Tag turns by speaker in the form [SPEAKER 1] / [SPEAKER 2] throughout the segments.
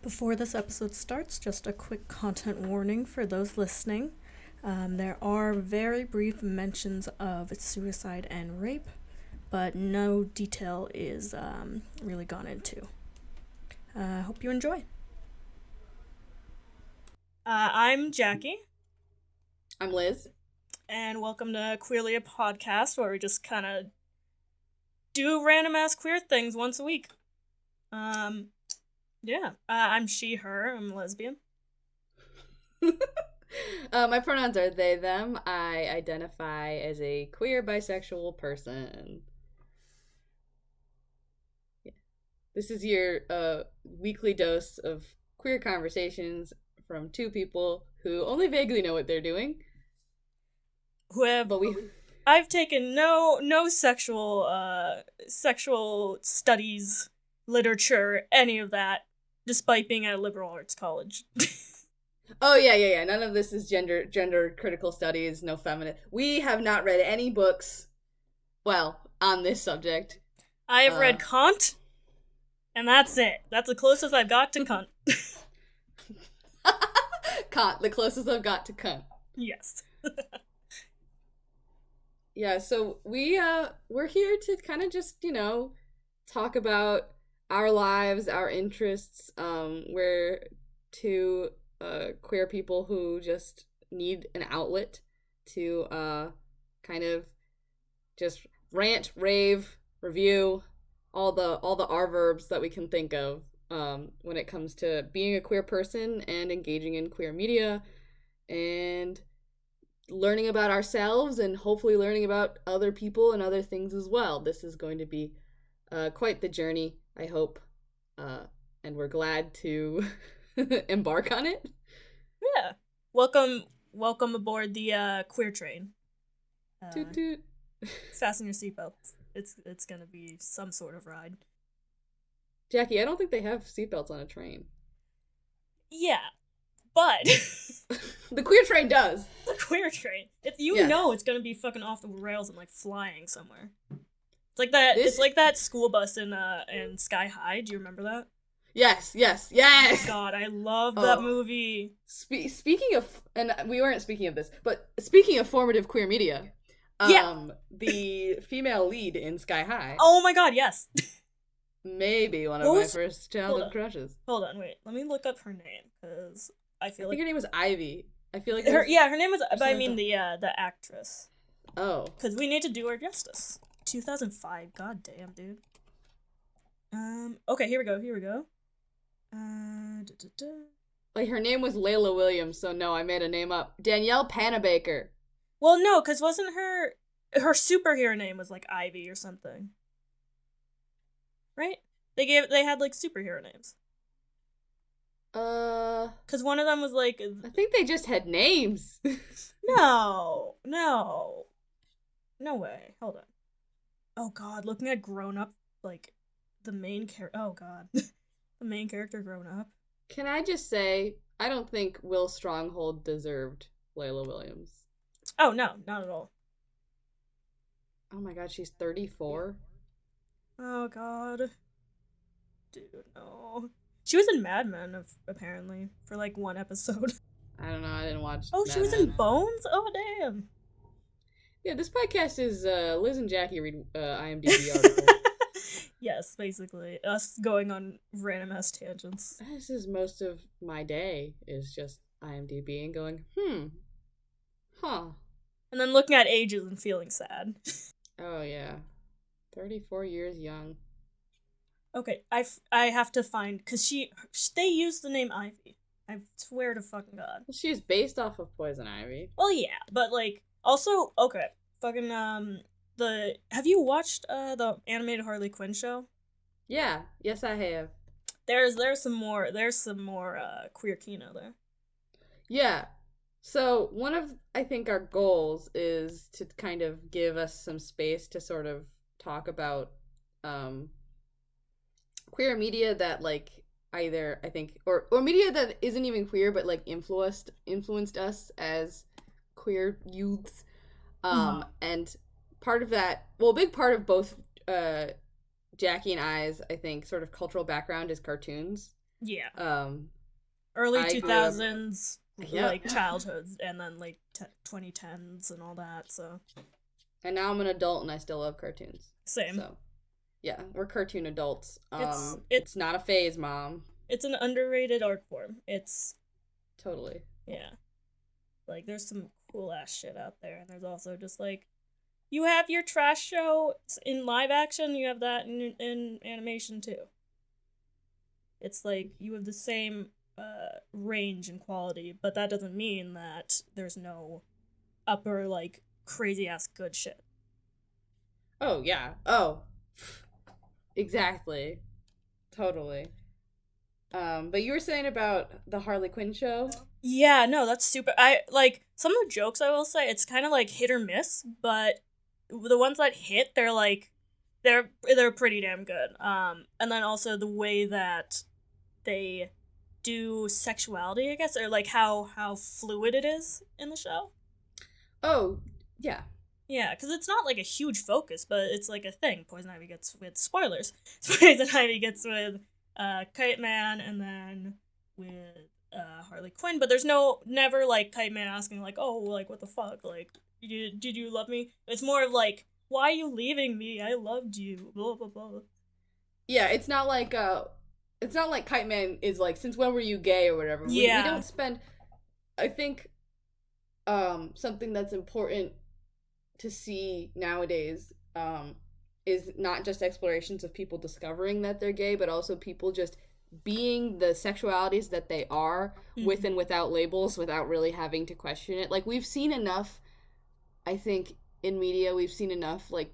[SPEAKER 1] Before this episode starts, just a quick content warning for those listening. There are very brief mentions of suicide and rape, but no detail is really gone into. Hope you enjoy. I'm Jacqui.
[SPEAKER 2] I'm Liz.
[SPEAKER 1] And welcome to Queerly, a podcast where we just kind of do random ass queer things once a week. I'm she, her, I'm lesbian.
[SPEAKER 2] My pronouns are they, them. I identify as a queer bisexual person. Yeah. This is your weekly dose of queer conversations from two people who only vaguely know what they're doing.
[SPEAKER 1] I've taken no sexual studies, literature, any of that, despite being at a liberal arts college.
[SPEAKER 2] Oh yeah. None of this is gender critical studies. No feminist. We have not read any books. Well, on this subject.
[SPEAKER 1] I have read Kant, and that's it. That's the closest I've got to Kant.
[SPEAKER 2] Kant, the closest I've got to Kant.
[SPEAKER 1] Yes.
[SPEAKER 2] Yeah, so we're here to kind of just, talk about our lives, our interests. We're two queer people who just need an outlet to kind of just rant, rave, review all the R verbs that we can think of when it comes to being a queer person and engaging in queer media and learning about ourselves and hopefully learning about other people and other things as well. This is going to be quite the journey, I hope, and we're glad to embark on it.
[SPEAKER 1] Yeah. Welcome aboard the queer train.
[SPEAKER 2] Toot toot.
[SPEAKER 1] Fasten your seatbelts. It's gonna be some sort of ride.
[SPEAKER 2] Jacqui, I don't think they have seatbelts on a train.
[SPEAKER 1] Yeah, but
[SPEAKER 2] the queer train does.
[SPEAKER 1] The queer train. Know it's gonna be fucking off the rails and like flying somewhere. It's like that. It's like that school bus in Sky High. Do you remember that?
[SPEAKER 2] Yes.
[SPEAKER 1] Oh my God, I love that movie.
[SPEAKER 2] Speaking of, and we weren't speaking of this, but speaking of formative queer media, the female lead in Sky High.
[SPEAKER 1] Oh my God, yes.
[SPEAKER 2] Maybe one of my first childhood crushes.
[SPEAKER 1] Hold on, wait. Let me look up her name because I think
[SPEAKER 2] her name was Ivy. I feel like
[SPEAKER 1] her name was. But I mean the actress.
[SPEAKER 2] Oh. Because
[SPEAKER 1] we need to do her justice. 2005. God damn, dude. Okay, here we go.
[SPEAKER 2] Like, her name was Layla Williams, so no, I made a name up. Danielle Panabaker.
[SPEAKER 1] Well, no, because wasn't her superhero name was like Ivy or something, right? They had like superhero names. Because one of them was like,
[SPEAKER 2] I think they just had names.
[SPEAKER 1] No way. Hold on. Oh God, looking at Grown Up, like the main character. Oh God, the main character Grown Up.
[SPEAKER 2] Can I just say, I don't think Will Stronghold deserved Layla Williams.
[SPEAKER 1] Oh no, not at all.
[SPEAKER 2] Oh my God, she's 34.
[SPEAKER 1] Oh God, dude, no. She was in Mad Men, apparently, for like one episode.
[SPEAKER 2] I don't know, I didn't watch.
[SPEAKER 1] Oh,
[SPEAKER 2] Mad
[SPEAKER 1] she was
[SPEAKER 2] Men.
[SPEAKER 1] in Bones? Oh, damn.
[SPEAKER 2] Yeah, this podcast is Liz and Jacqui read IMDb articles.
[SPEAKER 1] Yes, basically. Us going on random ass tangents.
[SPEAKER 2] This is most of my day, is just IMDb and going, huh.
[SPEAKER 1] And then looking at ages and feeling sad.
[SPEAKER 2] Oh, yeah. 34 years young.
[SPEAKER 1] Okay, I have to find, because they used the name Ivy. I swear to fucking God.
[SPEAKER 2] Well, she's based off of Poison Ivy.
[SPEAKER 1] Well, yeah, but like, also, okay, fucking, have you watched, the animated Harley Quinn show?
[SPEAKER 2] Yeah, yes I have.
[SPEAKER 1] There's some more queer Kino there.
[SPEAKER 2] Yeah, so one of, I think, our goals is to kind of give us some space to sort of talk about, queer media that, like, either, I think, or media that isn't even queer, but like influenced us as queer youths. And part of that, well, a big part of both Jacqui and I's, I think, sort of cultural background is cartoons.
[SPEAKER 1] Yeah.
[SPEAKER 2] Um,
[SPEAKER 1] Early
[SPEAKER 2] I grew up.
[SPEAKER 1] 2000s,
[SPEAKER 2] Yep.
[SPEAKER 1] like childhoods, and then like 2010s and all that. So
[SPEAKER 2] And now I'm an adult and I still love cartoons.
[SPEAKER 1] same.
[SPEAKER 2] So yeah, we're cartoon adults.
[SPEAKER 1] It's it
[SPEAKER 2] It's not a phase, mom.
[SPEAKER 1] it's an underrated art form. It's
[SPEAKER 2] Totally.
[SPEAKER 1] yeah, like there's some cool ass shit out there, and there's also just like you have your trash show in live action. You have that in animation too. It's like you have the same range and quality, but that doesn't mean that there's no upper like crazy ass good shit.
[SPEAKER 2] Oh yeah. Oh, exactly. Totally. But you were saying about the Harley Quinn show.
[SPEAKER 1] Yeah, no, that's stupid. I like some of the jokes. I will say it's kind of like hit or miss, but the ones that hit, they're like they're pretty damn good. And then also the way that they do sexuality, I guess, or like how fluid it is in the show.
[SPEAKER 2] Oh yeah.
[SPEAKER 1] Yeah, because it's not like a huge focus, but it's like a thing. Poison Ivy gets with spoilers. Poison Ivy gets with Kite Man, and then with Harley Quinn. But there's never like Kite Man asking like, oh, like what the fuck, like did you love me? It's more of like, why are you leaving me? I loved you. Blah blah blah.
[SPEAKER 2] Yeah, it's not like Kite Man is like, since when were you gay or whatever. We
[SPEAKER 1] Yeah.
[SPEAKER 2] don't spend, I think, something that's important to see nowadays, is not just explorations of people discovering that they're gay, but also people just being the sexualities that they are, with
[SPEAKER 1] Mm-hmm.
[SPEAKER 2] and without labels, without really having to question it. Like, we've seen enough, I think, in media, we've seen enough, like,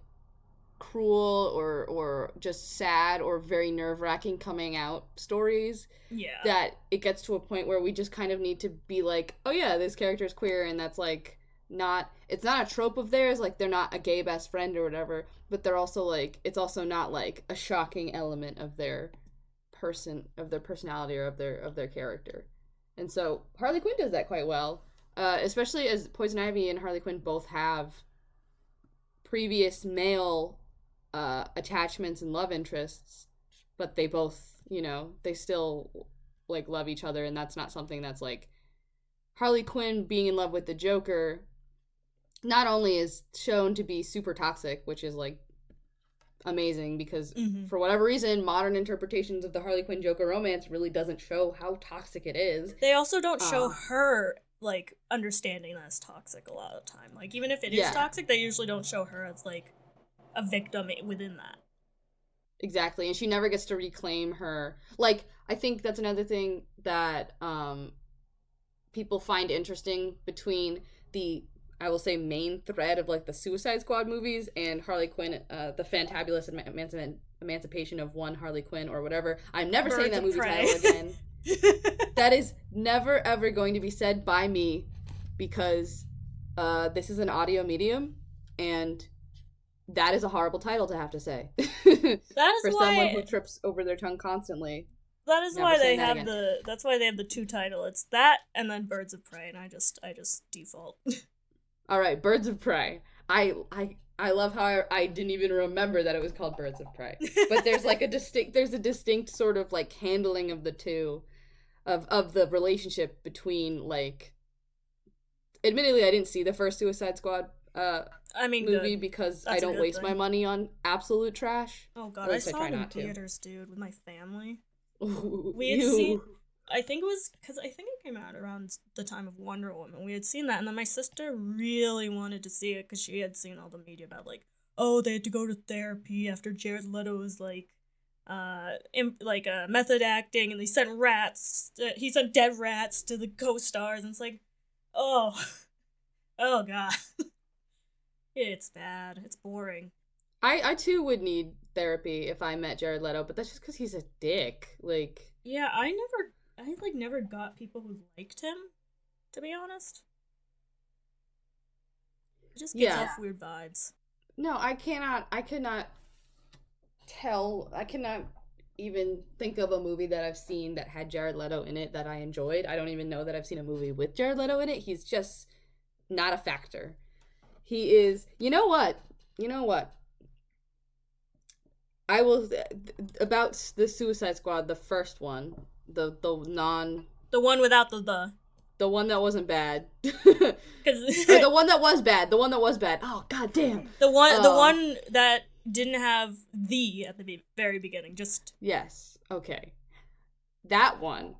[SPEAKER 2] cruel or just sad or very nerve-wracking coming out stories,
[SPEAKER 1] Yeah.
[SPEAKER 2] that it gets to a point where we just kind of need to be like, oh yeah, this character is queer, and that's like, not, it's not a trope of theirs, like they're not a gay best friend or whatever, but they're also like, it's also not like a shocking element of their personality or of their character. And so Harley Quinn does that quite well, especially as Poison Ivy and Harley Quinn both have previous male attachments and love interests, but they both, they still like love each other, and that's not something that's like, Harley Quinn being in love with the Joker not only is shown to be super toxic, which is like amazing because
[SPEAKER 1] Mm-hmm.
[SPEAKER 2] for whatever reason modern interpretations of the Harley Quinn Joker romance really doesn't show how toxic it is.
[SPEAKER 1] They also don't show
[SPEAKER 2] uh
[SPEAKER 1] her like understanding that's toxic a lot of the time. Like even if it is
[SPEAKER 2] yeah,
[SPEAKER 1] toxic, they usually don't show her as like a victim within that.
[SPEAKER 2] exactly, and she never gets to reclaim her, like, I think that's another thing that people find interesting between the, I will say, main thread of like the Suicide Squad movies and Harley Quinn, the fantabulous emancipation of one Harley Quinn or whatever. I'm never saying
[SPEAKER 1] Birds
[SPEAKER 2] that
[SPEAKER 1] of
[SPEAKER 2] movie
[SPEAKER 1] Prey.
[SPEAKER 2] title again. That is never ever going to be said by me, because this is an audio medium, and that is a horrible title to have to say.
[SPEAKER 1] That is
[SPEAKER 2] For someone who
[SPEAKER 1] why
[SPEAKER 2] trips over their tongue constantly.
[SPEAKER 1] that is
[SPEAKER 2] Never
[SPEAKER 1] why they
[SPEAKER 2] saying that
[SPEAKER 1] have
[SPEAKER 2] again.
[SPEAKER 1] the two title. It's that and then Birds of Prey, and I just default.
[SPEAKER 2] All right, Birds of Prey. I love how I didn't even remember that it was called Birds of Prey. But there's a distinct sort of like handling of the two, of the relationship between, like, admittedly I didn't see the first Suicide Squad
[SPEAKER 1] I mean,
[SPEAKER 2] movie
[SPEAKER 1] good.
[SPEAKER 2] because I
[SPEAKER 1] That's a
[SPEAKER 2] don't
[SPEAKER 1] good
[SPEAKER 2] waste my
[SPEAKER 1] thing.
[SPEAKER 2] money on absolute trash.
[SPEAKER 1] Oh
[SPEAKER 2] At
[SPEAKER 1] god, I
[SPEAKER 2] least I
[SPEAKER 1] saw
[SPEAKER 2] try
[SPEAKER 1] it in
[SPEAKER 2] not to.
[SPEAKER 1] theaters, dude, with my family.
[SPEAKER 2] Ooh,
[SPEAKER 1] We had seen.
[SPEAKER 2] you.
[SPEAKER 1] I think it was because I think it came out around the time of Wonder Woman. We had seen that, and then my sister really wanted to see it because she had seen all the media about like, oh, they had to go to therapy after Jared Leto was like, method acting, and they sent rats. He sent dead rats to the co-stars, and it's like, oh, oh god, it's bad. It's boring.
[SPEAKER 2] I too would need therapy if I met Jared Leto, but that's just because he's a dick. Like,
[SPEAKER 1] Yeah, I like never got people who liked him. To be honest, it just gives
[SPEAKER 2] yeah.
[SPEAKER 1] off weird vibes.
[SPEAKER 2] No, I cannot even think of a movie that I've seen that had Jared Leto in it that I enjoyed. I don't even know that I've seen a movie with Jared Leto in it. He's just not a factor. He is, you know what? You know what? I will, about the Suicide Squad, the first one.
[SPEAKER 1] The one without the.
[SPEAKER 2] The one that wasn't bad.
[SPEAKER 1] Because
[SPEAKER 2] or the one that was bad. The one that was bad. Oh, god damn.
[SPEAKER 1] the one that didn't have the at the very beginning. Just
[SPEAKER 2] yes. Okay. That one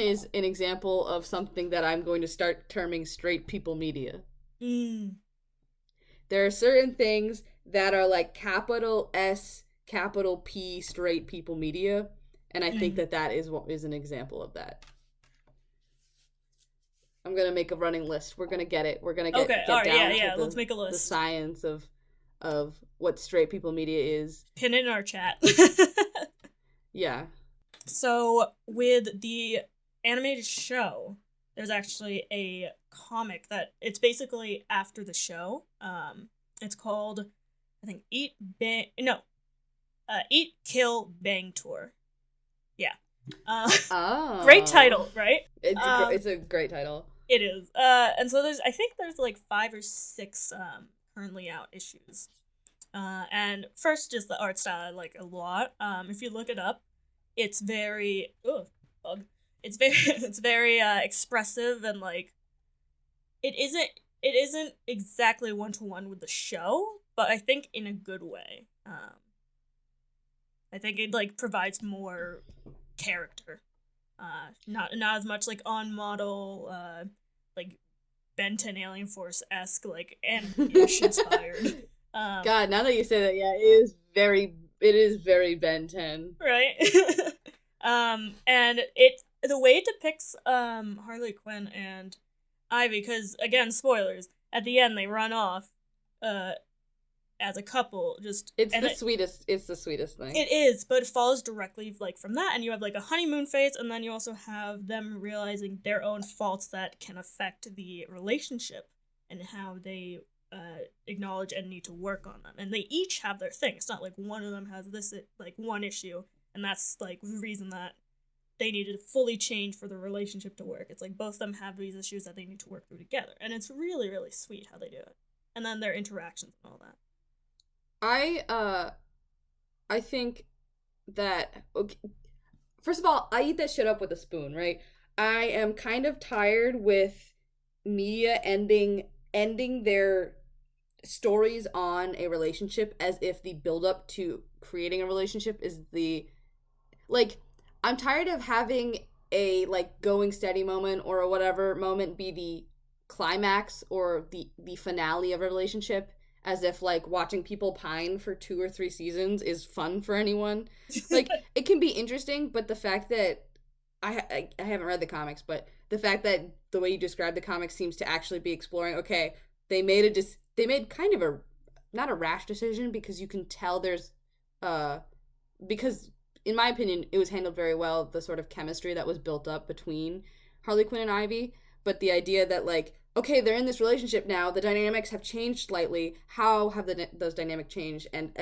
[SPEAKER 2] is an example of something that I'm going to start terming straight people media. There are certain things that are like capital S, capital P, straight people media, and I think that is an example of that. I'm gonna make a running list. We're gonna get it. We're gonna get down to
[SPEAKER 1] let's make a list.
[SPEAKER 2] The science of what straight people media is.
[SPEAKER 1] Pin it in our chat.
[SPEAKER 2] Yeah.
[SPEAKER 1] So with the animated show, there's actually a comic that it's basically after the show. It's called, I think, Eat, Kill, Bang Tour. Yeah. Great title, right?
[SPEAKER 2] It's a great title.
[SPEAKER 1] It is. And so I think there's like 5 or 6 currently out issues. And first, just the art style I like a lot. If you look it up, it's very it's very expressive, and like it isn't exactly 1-to-1 with the show, but I think in a good way. I think it like provides more character. Not as much like on model like Ben 10 Alien Force-esque like and inspired.
[SPEAKER 2] God, now that you say that, yeah, it is very Ben 10.
[SPEAKER 1] Right? And the way it depicts Harley Quinn and Ivy, because again, spoilers, at the end they run off as a couple. It's the sweetest thing. It is, but it follows directly like from that, and you have like a honeymoon phase, and then you also have them realizing their own faults that can affect the relationship and how they acknowledge and need to work on them. And they each have their thing. It's not like one of them has this like one issue, and that's like the reason that they need to fully change for the relationship to work. It's like both of them have these issues that they need to work through together, and it's really, really sweet how they do it. And then their interactions and all that.
[SPEAKER 2] I think that, okay, first of all, I eat that shit up with a spoon, right? I am kind of tired with media ending their stories on a relationship as if the build-up to creating a relationship is I'm tired of having a like going steady moment or a whatever moment be the climax or the finale of a relationship, as if like watching people pine for 2 or 3 seasons is fun for anyone. Like, it can be interesting, but the fact that I haven't read the comics, but the fact that the way you describe the comics seems to actually be exploring, okay, they made kind of a, not a rash decision, because you can tell there's because in my opinion it was handled very well, the sort of chemistry that was built up between Harley Quinn and Ivy, but the idea that like, okay, they're in this relationship now, the dynamics have changed slightly, how have those dynamics changed, and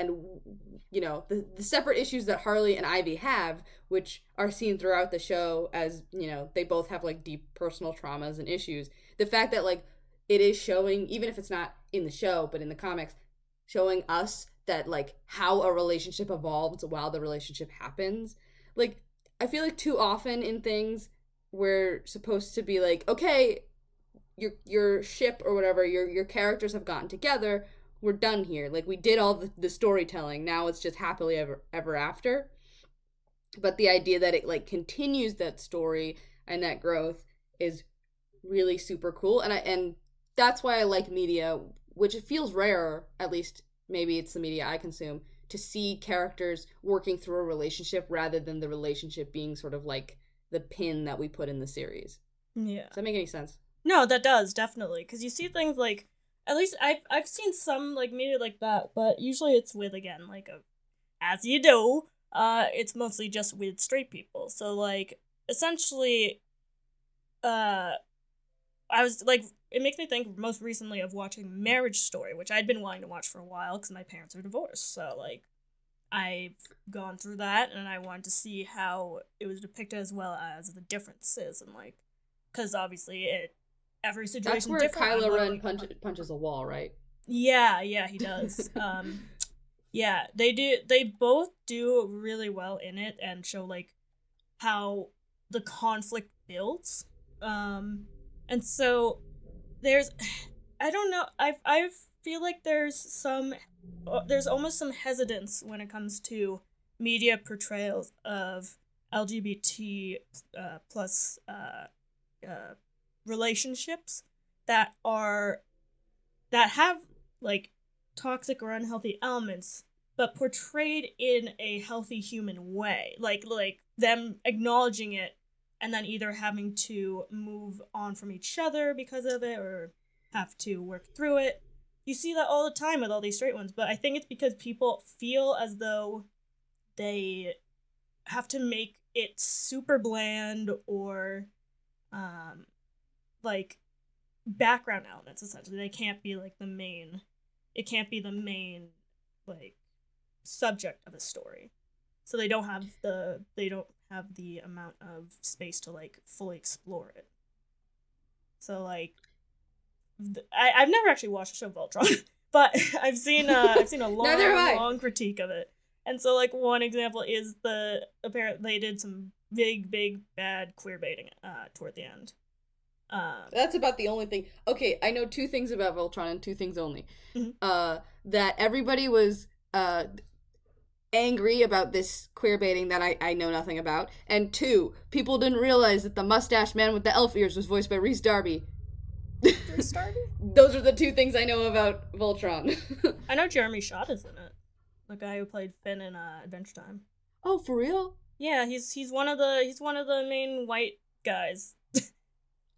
[SPEAKER 2] you know, the separate issues that Harley and Ivy have, which are seen throughout the show, as, you know, they both have like deep personal traumas and issues. The fact that like it is showing, even if it's not in the show but in the comics, showing us that like how a relationship evolves while the relationship happens. Like, I feel like too often in things we're supposed to be like, okay, your ship or whatever, your characters have gotten together, we're done here, like we did all the storytelling, now it's just happily ever after. But the idea that it like continues that story and that growth is really super cool, and that's why I like media, which it feels rare, at least maybe it's the media I consume, to see characters working through a relationship rather than the relationship being sort of like the pin that we put in the series.
[SPEAKER 1] Yeah.
[SPEAKER 2] Does that make any sense?
[SPEAKER 1] No, that does, definitely. Because you see things like, at least I've seen some like media like that, but usually it's with, again, like as you do, it's mostly just with straight people. So like, essentially, I was like, it makes me think most recently of watching Marriage Story, which I'd been wanting to watch for a while because my parents are divorced. So like, I've gone through that, and I wanted to see how it was depicted, as well as the differences, and like, because obviously every situation.
[SPEAKER 2] That's where Kylo Ren punches a wall, right?
[SPEAKER 1] Yeah, he does. Yeah, they both do really well in it and show like how the conflict builds. And so there's, I don't know, I feel like there's almost some hesitance when it comes to media portrayals of LGBT plus uh, relationships that are that have like toxic or unhealthy elements, but portrayed in a healthy human way, like them acknowledging it and then either having to move on from each other because of it or have to work through it. You see that all the time with all these straight ones, but I think it's because people feel as though they have to make it super bland or um like background elements. Essentially they can't be like the main, it can't be the main like subject of a story, so they don't have the amount of space to like fully explore it. So like I've never actually watched the show Voltron, but I've seen a
[SPEAKER 2] Neither have I.
[SPEAKER 1] long critique of it. And so like one example is the apparent they did some big bad queer baiting toward the end.
[SPEAKER 2] That's about the only thing. Okay, I know two things about Voltron and two things only.
[SPEAKER 1] Mhm.
[SPEAKER 2] That everybody was angry about this queer baiting that I know nothing about, and two, people didn't realize that the mustache man with the elf ears was voiced by Reese Darby.
[SPEAKER 1] Bruce Darby?
[SPEAKER 2] Those are the two things I know about Voltron.
[SPEAKER 1] I know Jeremy Schott is in it. The guy who played Finn in Adventure Time.
[SPEAKER 2] Oh, for real?
[SPEAKER 1] Yeah, he's one of the main white guys.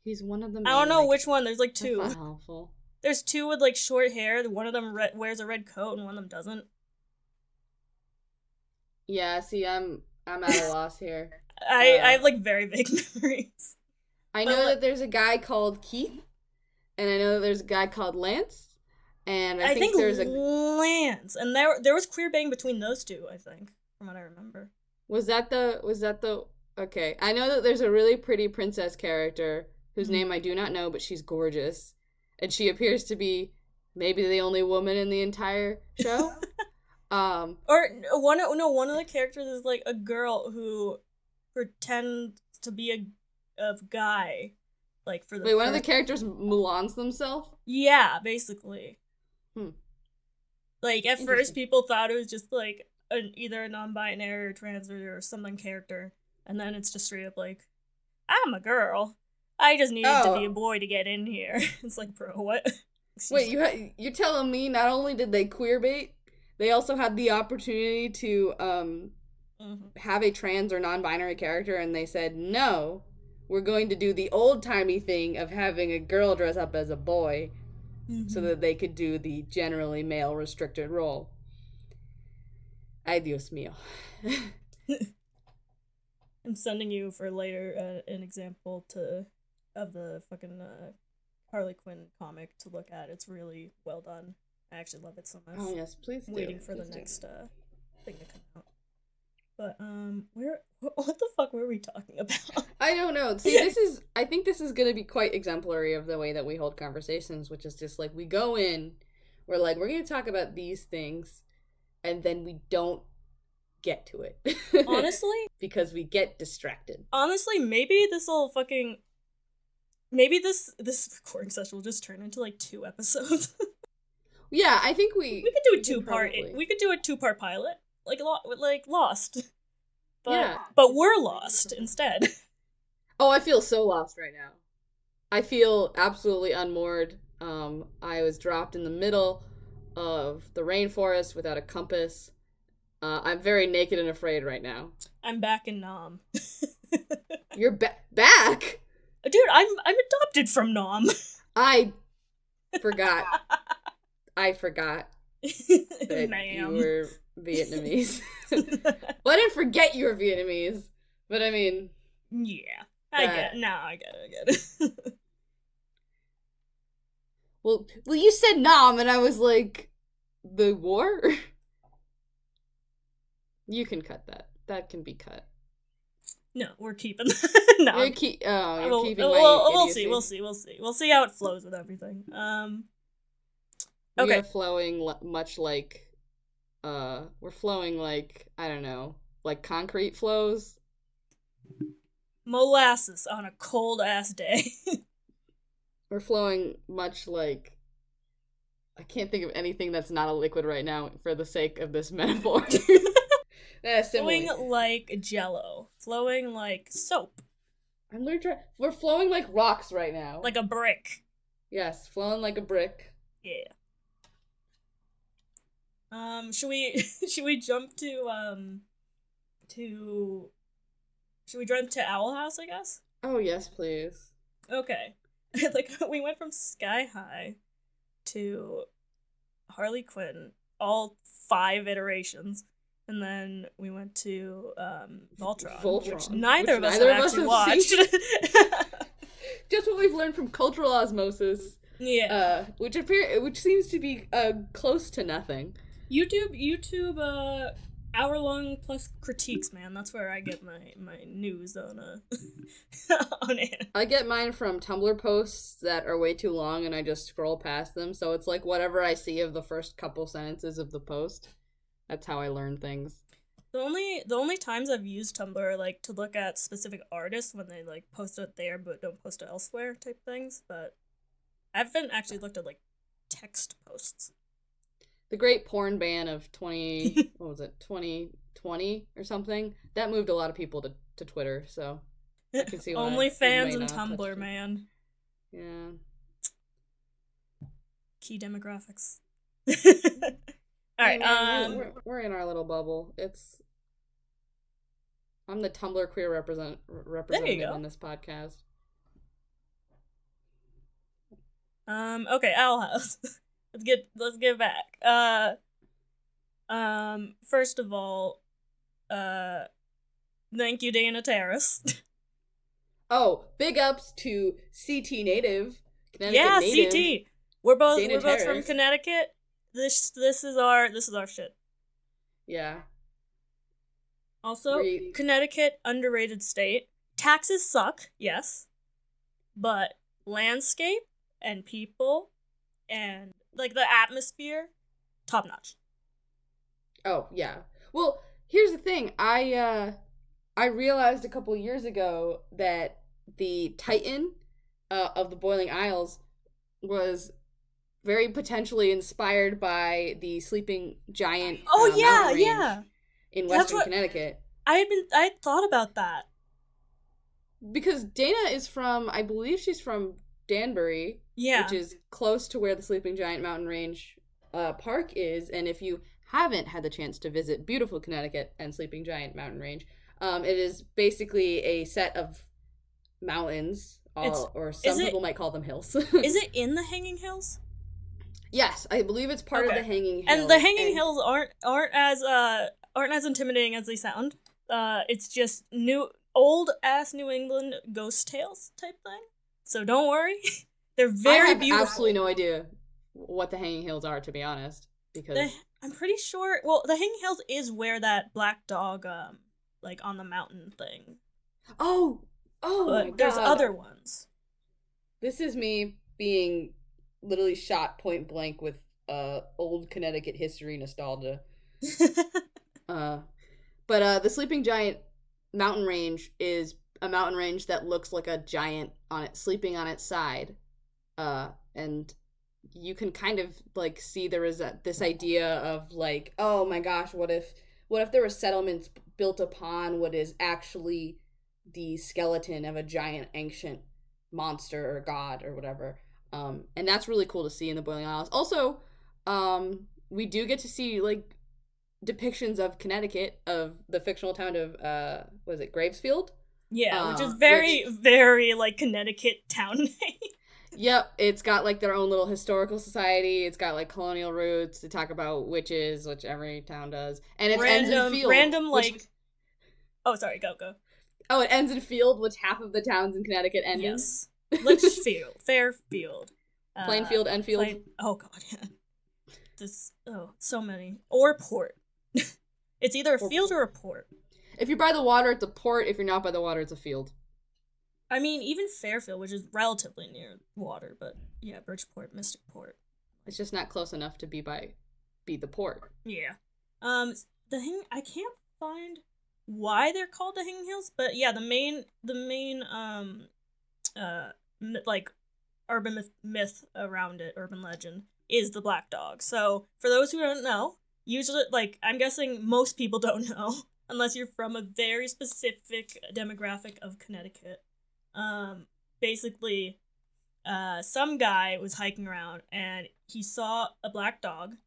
[SPEAKER 2] He's one of the.
[SPEAKER 1] I don't know which one. There's like two.
[SPEAKER 2] That's not helpful.
[SPEAKER 1] There's two with like short hair. One of them wears a red coat, and one of them doesn't.
[SPEAKER 2] Yeah, see, I'm at a loss here.
[SPEAKER 1] I have like very vague memories.
[SPEAKER 2] I know that there's a guy called Keith, and I know that there's a guy called Lance, and I think there's a
[SPEAKER 1] Lance, and there was queer bang between those two. I think, from what I remember.
[SPEAKER 2] Was that the okay? I know that there's a really pretty princess character whose name I do not know, but she's gorgeous, and she appears to be maybe the only woman in the entire show.
[SPEAKER 1] Or one of the characters is like a girl who pretends to be a guy, like for the
[SPEAKER 2] wait, one of the characters Mulans themselves.
[SPEAKER 1] Yeah, basically. Like at first, people thought it was just like either a non-binary or trans or something character, and then it's just straight up like, I'm a girl. I just needed to be a boy to get in here. It's like, bro, what?
[SPEAKER 2] Wait, you're telling me not only did they queerbait, they also had the opportunity to have a trans or non-binary character, and they said, no, we're going to do the old-timey thing of having a girl dress up as a boy so that they could do the generally male-restricted role. Ay, Dios mío.
[SPEAKER 1] I'm sending you for later an example of the fucking Harley Quinn comic to look at. It's really well done. I actually love it so much.
[SPEAKER 2] Oh yes, please do.
[SPEAKER 1] Waiting for the next thing to come out. But what the fuck were we talking about?
[SPEAKER 2] I don't know. See, I think this is gonna be quite exemplary of the way that we hold conversations, which is just like we go in, we're like, we're gonna talk about these things, and then we don't get to it.
[SPEAKER 1] Honestly?
[SPEAKER 2] Because we get distracted.
[SPEAKER 1] Honestly, maybe this recording session will just turn into like 2 episodes.
[SPEAKER 2] Yeah, I think we
[SPEAKER 1] could do a 2-part. We could do a 2-part pilot, like Lost. But we're lost instead.
[SPEAKER 2] Oh, I feel so lost right now. I feel absolutely unmoored. I was dropped in the middle of the rainforest without a compass. I'm very naked and afraid right now.
[SPEAKER 1] I'm back in Nam.
[SPEAKER 2] You're back?
[SPEAKER 1] Dude, I'm adopted from Nam.
[SPEAKER 2] I forgot. I forgot that you were Vietnamese. Well, I didn't forget you were Vietnamese, but I mean...
[SPEAKER 1] Yeah. I get it.
[SPEAKER 2] Well, you said Nam, and I was like, the war? You can cut that. That can be cut.
[SPEAKER 1] No, we're keeping that. No.
[SPEAKER 2] You're keeping my
[SPEAKER 1] we'll see. We'll see how it flows with everything.
[SPEAKER 2] Okay. We're flowing much like, we're flowing like, I don't know, like concrete flows.
[SPEAKER 1] Molasses on a cold ass day.
[SPEAKER 2] We're flowing much like I can't think of anything that's not a liquid right now for the sake of this metaphor.
[SPEAKER 1] Flowing like jello. Flowing like soap.
[SPEAKER 2] We're flowing like rocks right now.
[SPEAKER 1] Like a brick.
[SPEAKER 2] Yes, flowing like a brick.
[SPEAKER 1] Yeah. Should we should we jump to should we jump to Owl House, I guess?
[SPEAKER 2] Oh yes, please.
[SPEAKER 1] Okay. Like we went from Sky High to Harley Quinn, all 5 iterations. And then we went to Voltron, which neither of us have actually watched.
[SPEAKER 2] Just what we've learned from cultural osmosis.
[SPEAKER 1] Yeah.
[SPEAKER 2] Which seems to be close to nothing.
[SPEAKER 1] YouTube hour-long plus critiques, man. That's where I get my news on on it.
[SPEAKER 2] I get mine from Tumblr posts that are way too long and I just scroll past them, so it's like whatever I see of the first couple sentences of the post. That's how I learn things.
[SPEAKER 1] The only times I've used Tumblr are, like, to look at specific artists when they, like, post it there but don't post it elsewhere type things, but I haven't actually looked at, like, text posts.
[SPEAKER 2] The great porn ban of 2020 or something, that moved a lot of people to Twitter, so I can see why.
[SPEAKER 1] OnlyFans and Tumblr, man.
[SPEAKER 2] Yeah. Key
[SPEAKER 1] demographics. All right,
[SPEAKER 2] we're in our little bubble. I'm the Tumblr queer representative in this podcast.
[SPEAKER 1] Okay, Owl House. let's get back. First of all, thank you, Dana Terrace.
[SPEAKER 2] Oh, big ups to CT native,
[SPEAKER 1] Connecticut native. CT. We're both from Connecticut. This is our shit.
[SPEAKER 2] Yeah.
[SPEAKER 1] Also, Connecticut, underrated state. Taxes suck, yes. But landscape and people and, like, the atmosphere, top notch.
[SPEAKER 2] Oh, yeah. Well, here's the thing. I realized a couple years ago that the Titan of the Boiling Isles was very potentially inspired by the Sleeping Giant mountain range in Western Connecticut.
[SPEAKER 1] I had thought about that.
[SPEAKER 2] Because Dana is from, I believe she's from Danbury, which is close to where the Sleeping Giant mountain range park is, and if you haven't had the chance to visit beautiful Connecticut and Sleeping Giant mountain range, it is basically a set of mountains, or some people might call them hills.
[SPEAKER 1] Is it in the Hanging Hills?
[SPEAKER 2] Yes, I believe it's part of the Hanging Hills.
[SPEAKER 1] And the Hanging Hills aren't as intimidating as they sound. It's just old ass New England ghost tales type thing. So don't worry. They're very beautiful.
[SPEAKER 2] I have absolutely no idea what the Hanging Hills are, to be honest, because
[SPEAKER 1] I'm pretty sure. Well, the Hanging Hills is where that black dog, like on the mountain thing.
[SPEAKER 2] Oh, but my God.
[SPEAKER 1] There's other ones.
[SPEAKER 2] This is me being literally shot point blank with old Connecticut history nostalgia. But the Sleeping Giant mountain range is a mountain range that looks like a giant sleeping on its side, and you can kind of like see there is this idea of like, oh my gosh, what if there were settlements built upon what is actually the skeleton of a giant ancient monster or god or whatever. And that's really cool to see in the Boiling Isles. Also, we do get to see like depictions of Connecticut, of the fictional town of Gravesfield?
[SPEAKER 1] Yeah, which is very like Connecticut town name.
[SPEAKER 2] Yep, it's got like their own little historical society. It's got like colonial roots. They talk about witches, which every town does, and it ends in field.
[SPEAKER 1] Oh, sorry, go.
[SPEAKER 2] Oh, it ends in field, which half of the towns in Connecticut end in.
[SPEAKER 1] Yes. Litchfield, Fairfield,
[SPEAKER 2] Plainfield, Enfield.
[SPEAKER 1] Oh God, yeah. So many. Or port. It's either a field or a port.
[SPEAKER 2] If you're by the water, it's a port. If you're not by the water, it's a field.
[SPEAKER 1] I mean, even Fairfield, which is relatively near water, but yeah, Bridgeport, Mystic Port.
[SPEAKER 2] It's just not close enough to be the port.
[SPEAKER 1] Yeah. The thing I can't find why they're called the Hanging Hills, but yeah, the main like urban myth around it, urban legend, is the black dog. So for those who don't know, usually, like, I'm guessing most people don't know unless you're from a very specific demographic of Connecticut. Basically, some guy was hiking around and he saw a black dog.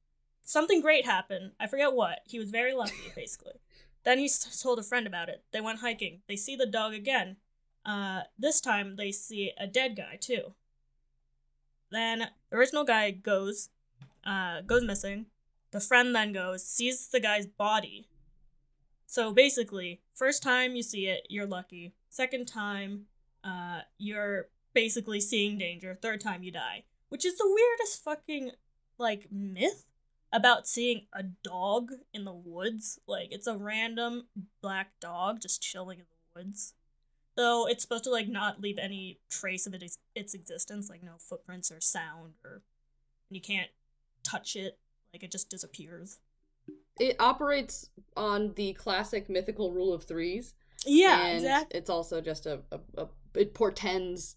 [SPEAKER 1] Something great happened. I forget what. He was very lucky, basically. Then he told a friend about it. They went hiking. They see the dog again. This time they see a dead guy too. Then the original guy goes missing. The friend then goes, sees the guy's body. So basically, first time you see it, you're lucky. Second time, you're basically seeing danger. Third time, you die. Which is the weirdest fucking, like, myth about seeing a dog in the woods. Like, it's a random black dog just chilling in the woods. Though it's supposed to, like, not leave any trace of its existence, like no footprints or sound, or you can't touch it. Like, it just disappears.
[SPEAKER 2] It operates on the classic mythical rule of threes.
[SPEAKER 1] Yeah,
[SPEAKER 2] and
[SPEAKER 1] exactly.
[SPEAKER 2] it's also just it portends.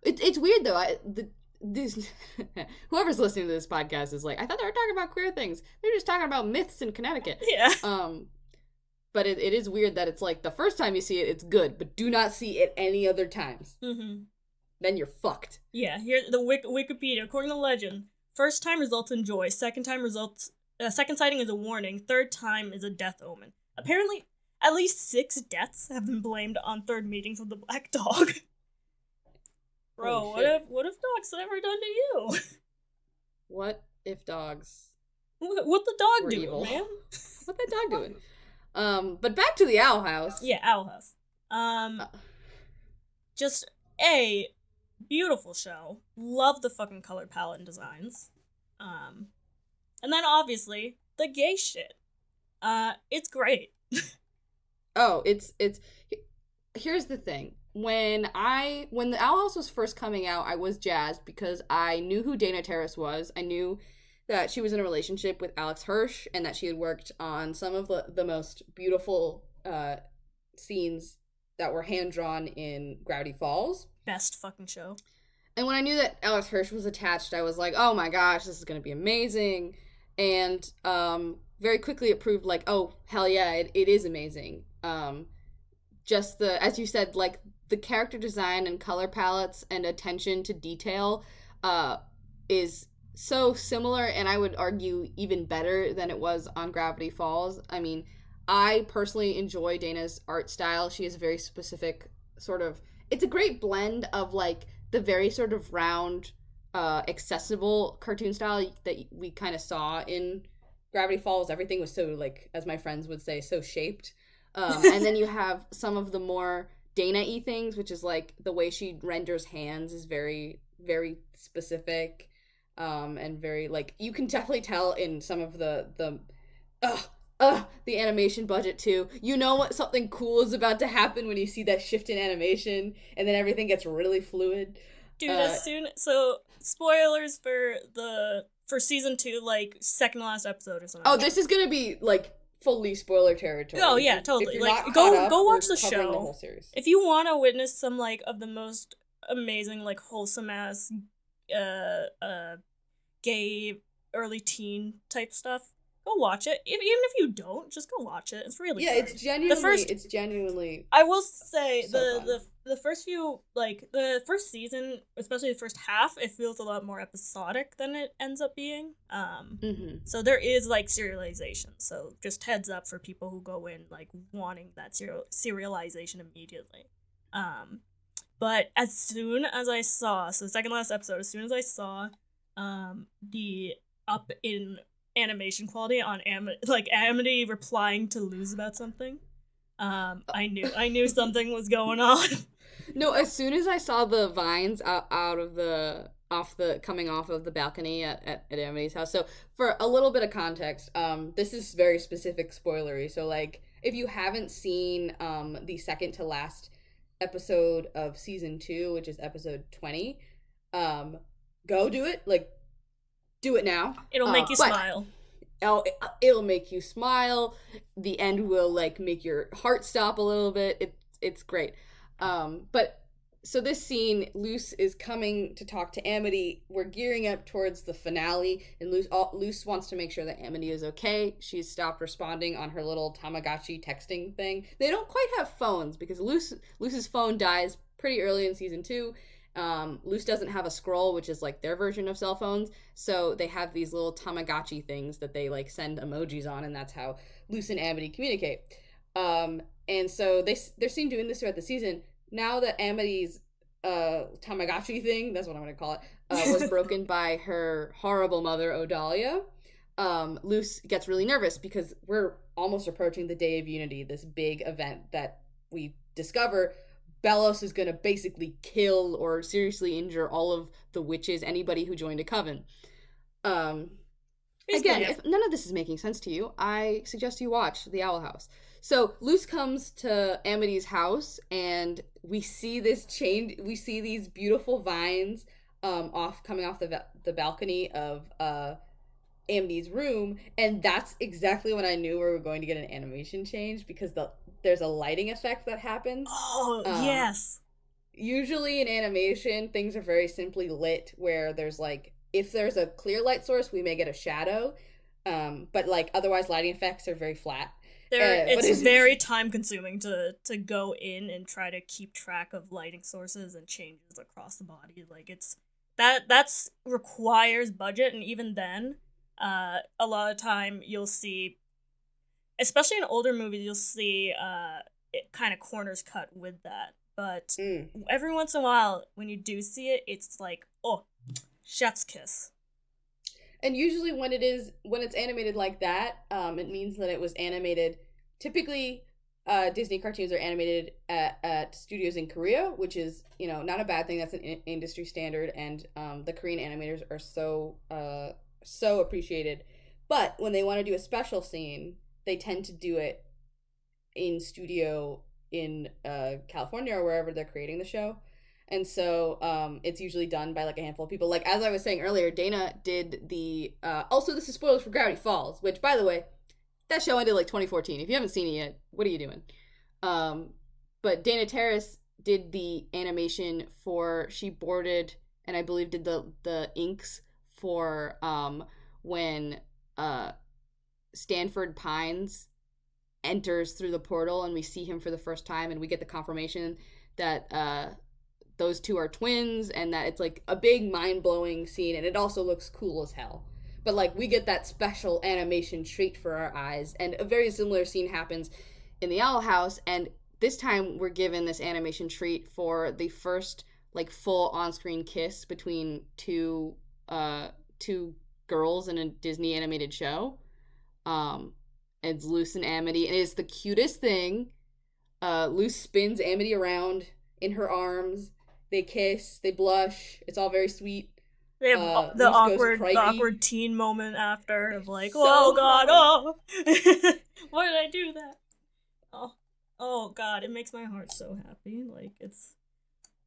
[SPEAKER 2] It's weird though. This whoever's listening to this podcast is like, I thought they were talking about queer things. They're just talking about myths in Connecticut.
[SPEAKER 1] Yeah.
[SPEAKER 2] But it is weird that it's like the first time you see it, it's good, but do not see it any other times.
[SPEAKER 1] Mm-hmm.
[SPEAKER 2] Then you're fucked.
[SPEAKER 1] Yeah, here the Wikipedia, according to legend, first time results in joy, second sighting is a warning, third time is a death omen. Apparently, at least 6 deaths have been blamed on third meetings with the black dog. Bro, what if dogs ever done to you?
[SPEAKER 2] What if dogs?
[SPEAKER 1] What the dog doing,
[SPEAKER 2] evil?
[SPEAKER 1] Man?
[SPEAKER 2] What that dog doing? But back to the Owl House.
[SPEAKER 1] Yeah, Owl House. Just a beautiful show. Love the fucking color palette and designs. And then obviously the gay shit. It's great.
[SPEAKER 2] Oh, it's here's the thing. When the Owl House was first coming out, I was jazzed because I knew who Dana Terrace was. I knew that she was in a relationship with Alex Hirsch and that she had worked on some of the most beautiful scenes that were hand-drawn in Gravity Falls.
[SPEAKER 1] Best fucking show.
[SPEAKER 2] And when I knew that Alex Hirsch was attached, I was like, oh my gosh, this is going to be amazing. And very quickly it proved like, oh, hell yeah, it is amazing. Just as you said, like, the character design and color palettes and attention to detail is so similar, and I would argue even better than it was on Gravity Falls. I mean, I personally enjoy Dana's art style. She has a very specific sort of... It's a great blend of, like, the very sort of round, accessible cartoon style that we kind of saw in Gravity Falls. Everything was so, like, as my friends would say, so shaped. And then you have some of the more Dana-y things, which is, like, the way she renders hands is very, very specific. And very, like, you can definitely tell in some of the animation budget too. You know what something cool is about to happen when you see that shift in animation, and then everything gets really fluid.
[SPEAKER 1] Dude, so spoilers for season 2, like, second to last episode or something.
[SPEAKER 2] Oh, this is gonna be like fully spoiler territory.
[SPEAKER 1] Oh yeah, totally. Like, go watch the show.
[SPEAKER 2] The whole series.
[SPEAKER 1] If you want to witness some, like, of the most amazing, like, wholesome ass gay early teen type stuff, go watch it. Even if you don't, just go watch it. It's really great.
[SPEAKER 2] It's genuinely
[SPEAKER 1] I will say
[SPEAKER 2] so
[SPEAKER 1] the first few, like, the first season, especially the first half, it feels a lot more episodic than it ends up being. So there is, like, serialization. So just heads up for people who go in, like, wanting that serialization immediately. But as soon as I saw, so the second last episode, as soon as I saw the up in animation quality on Amity replying to Luz about something, I knew something was going on.
[SPEAKER 2] No, as soon as I saw the vines coming off of the balcony at Amity's house. So for a little bit of context, this is very specific spoilery. So, like, if you haven't seen the second to last episode of season 2, which is episode 20, go do it. Like, do it now.
[SPEAKER 1] It'll make you smile.
[SPEAKER 2] oh, it'll make you smile. The end will like make your heart stop a little bit. It's great. But so this scene, Luce is coming to talk to Amity. We're gearing up towards the finale, and Luce wants to make sure that Amity is okay. She's stopped responding on her little Tamagotchi texting thing. They don't quite have phones because Luce's phone dies pretty early in season 2. Luce doesn't have a scroll, which is like their version of cell phones. So they have these little Tamagotchi things that they like send emojis on, and that's how Luce and Amity communicate. And so they're seen doing this throughout the season. Now that Amity's Tamagotchi thing, that's what I'm gonna call it, was broken by her horrible mother, Odalia, Luce gets really nervous because we're almost approaching the Day of Unity, this big event that we discover Belos is going to basically kill or seriously injure all of the witches, anybody who joined a coven. Again, if none of this is making sense to you, I suggest you watch The Owl House. So Luce comes to Amity's house, and we see this change. We see these beautiful vines coming off the balcony of Amity's room, and that's exactly when I knew we were going to get an animation change because there's a lighting effect that happens.
[SPEAKER 1] Oh, yes.
[SPEAKER 2] Usually in animation, things are very simply lit, where there's like, if there's a clear light source, we may get a shadow, but like otherwise lighting effects are very flat.
[SPEAKER 1] It's very time consuming to go in and try to keep track of lighting sources and changes across the body. Like that's requires budget, and even then, a lot of time you'll see, especially in older movies, you'll see it kind of corners cut with that. But every once in a while, when you do see it, it's like, oh, chef's kiss.
[SPEAKER 2] And usually when it's animated like that, it means that it was animated. Typically, Disney cartoons are animated at studios in Korea, which is, not a bad thing. That's an industry standard, and the Korean animators are so appreciated. But when they want to do a special scene, they tend to do it in studio in California or wherever they're creating the show. And so it's usually done by like a handful of people. Like, as I was saying earlier, Dana did the also, this is spoilers for Gravity Falls, which, by the way, that show ended like 2014. If you haven't seen it yet, what are you doing? But Dana Terrace did the animation she boarded and I believe did the inks for when Stanford Pines enters through the portal and we see him for the first time, and we get the confirmation that those two are twins, and that it's like a big mind-blowing scene, and it also looks cool as hell. But like, we get that special animation treat for our eyes, and a very similar scene happens in the Owl House, and this time we're given this animation treat for the first like full on-screen kiss between two girls in a Disney animated show. It's Luce and Amity, and it is the cutest thing. Luce spins Amity around in her arms. They kiss, they blush. It's all very sweet.
[SPEAKER 1] They have the awkward teen moment after of like, oh god, oh, why did I do that? Oh god, it makes my heart so happy. Like, it's,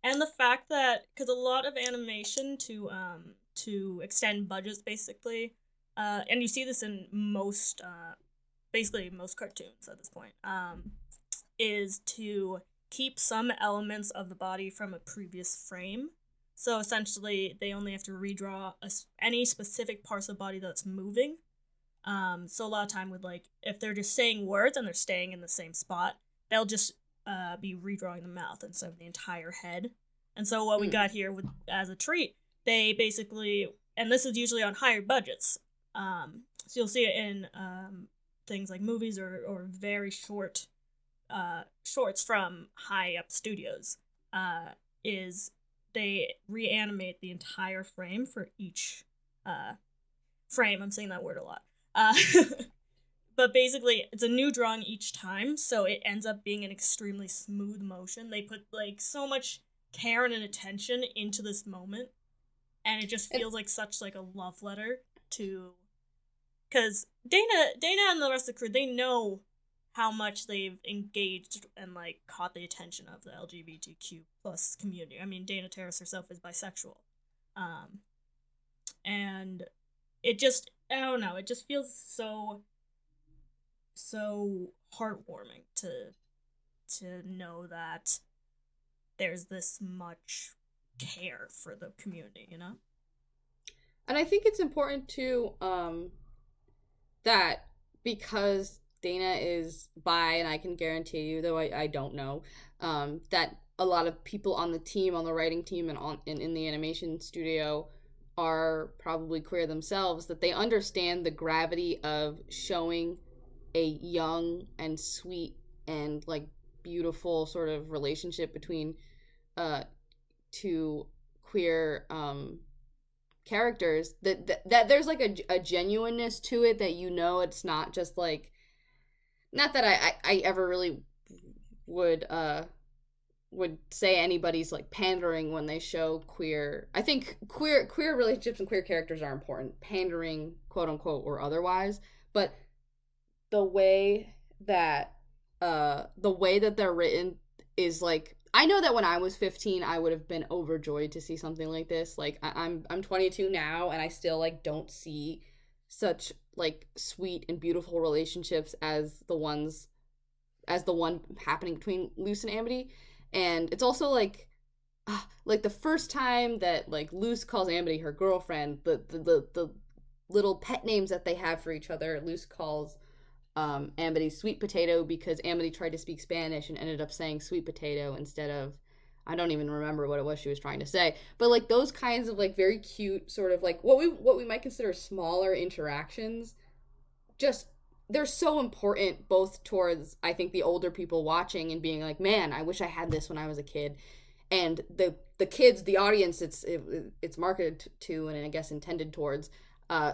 [SPEAKER 1] and the fact that, because a lot of animation to extend budgets, basically, and you see this in most basically most cartoons at this point, is to keep some elements of the body from a previous frame. So essentially, they only have to redraw any specific parts of the body that's moving. So a lot of time with, like, if they're just saying words and they're staying in the same spot, they'll just be redrawing the mouth instead of the entire head. And so what we got here as a treat, they basically, and this is usually on higher budgets, so you'll see it in things like movies or very shorts from high up studios, is they reanimate the entire frame for each frame. I'm saying that word a lot. But basically, it's a new drawing each time, so it ends up being an extremely smooth motion. They put like so much care and attention into this moment, and it just feels like such like a love letter to, because Dana and the rest of the crew, they know how much they've engaged and like caught the attention of the LGBTQ plus community. I mean, Dana Terrace herself is bisexual, and it just, I don't know, it just feels so heartwarming to know that there's this much care for the community, you know?
[SPEAKER 2] And I think it's important to that because Dana is bi, and I can guarantee you, though I don't know, that a lot of people on the team, on the writing team, and in the animation studio are probably queer themselves. That they understand the gravity of showing a young and sweet and like beautiful sort of relationship between uh two queer characters, that there's like a genuineness to it, that you know it's not just like, not that I ever really would would say anybody's like pandering when they show queer. I think queer relationships and queer characters are important, pandering quote unquote or otherwise, but the way that they're written is like, I know that when I was 15 I would have been overjoyed to see something like this. Like I'm 22 now and I still like don't see such like sweet and beautiful relationships as the one happening between Luce and Amity. And it's also like the first time that like Luce calls Amity her girlfriend, the little pet names that they have for each other. Luce calls Amity sweet potato because Amity tried to speak Spanish and ended up saying sweet potato instead of, I don't even remember what it was she was trying to say. But like those kinds of like very cute sort of like what we might consider smaller interactions, just they're so important both towards, I think, the older people watching and being like, man, I wish I had this when I was a kid, and the kids, the audience it's marketed to and I guess intended towards,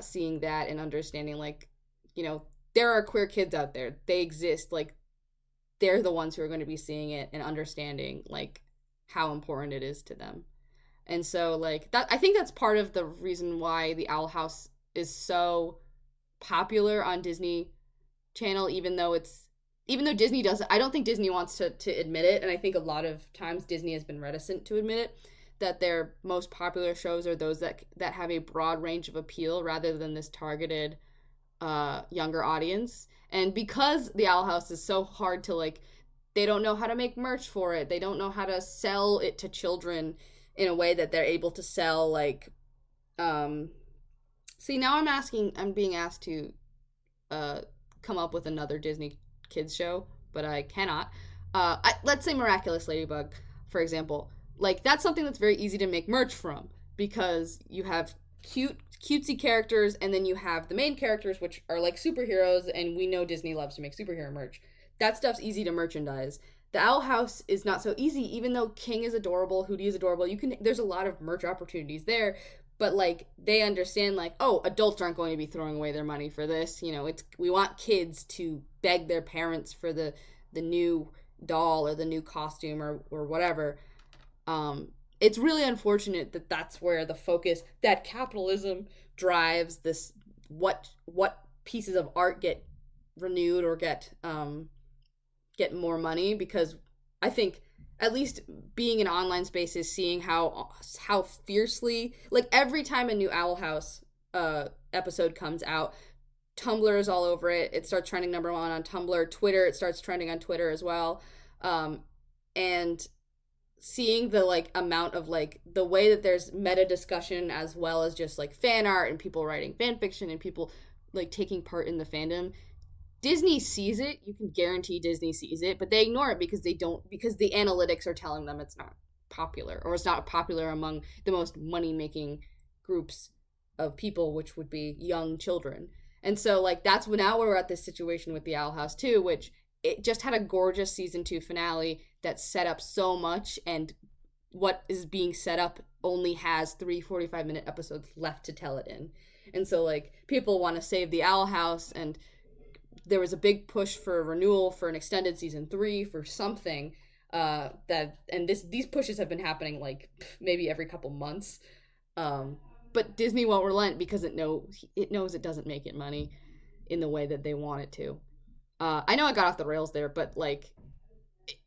[SPEAKER 2] seeing that and understanding like, you know, there are queer kids out there, they exist, like they're the ones who are going to be seeing it and understanding like how important it is to them. And so like that, I think that's part of the reason why the Owl House is so popular on Disney Channel, even though Disney doesn't, I don't think Disney wants to admit it, and I think a lot of times Disney has been reticent to admit it, that their most popular shows are those that have a broad range of appeal rather than this targeted younger audience. And because the Owl House is so hard to like, they don't know how to make merch for it, they don't know how to sell it to children in a way that they're able to sell like see, now I'm being asked to come up with another Disney kids show, but I cannot. Let's say Miraculous Ladybug, for example. Like that's something that's very easy to make merch from because you have cutesy characters, and then you have the main characters, which are like superheroes, and we know Disney loves to make superhero merch. That stuff's easy to merchandise. The Owl House is not so easy, even though King is adorable, Hootie is adorable. There's a lot of merch opportunities there, but like they understand like, oh, adults aren't going to be throwing away their money for this. You know, we want kids to beg their parents for the new doll or the new costume or whatever. It's really unfortunate that that's where the focus, that capitalism drives this, what pieces of art get renewed or get more money, because I think at least being in online spaces, seeing how fiercely, like every time a new Owl House episode comes out, Tumblr is all over it. It starts trending #1 on Tumblr. Twitter, it starts trending on Twitter as well. And seeing the like amount of like the way that there's meta discussion as well as just like fan art and people writing fan fiction and people like taking part in the fandom. Disney sees it. You can guarantee Disney sees it, but they ignore it because because the analytics are telling them it's not popular, or it's not popular among the most money-making groups of people, which would be young children. And so like that's when now we're at this situation with the Owl House 2, which it just had a gorgeous season 2 finale that set up so much, and what is being set up only has 3 45-minute episodes left to tell it in. And so like people want to save the Owl House, and there was a big push for a renewal for an extended season 3 for something these pushes have been happening like maybe every couple months, but Disney won't relent because it knows it doesn't make it money in the way that they want it to. I know I got off the rails there, but like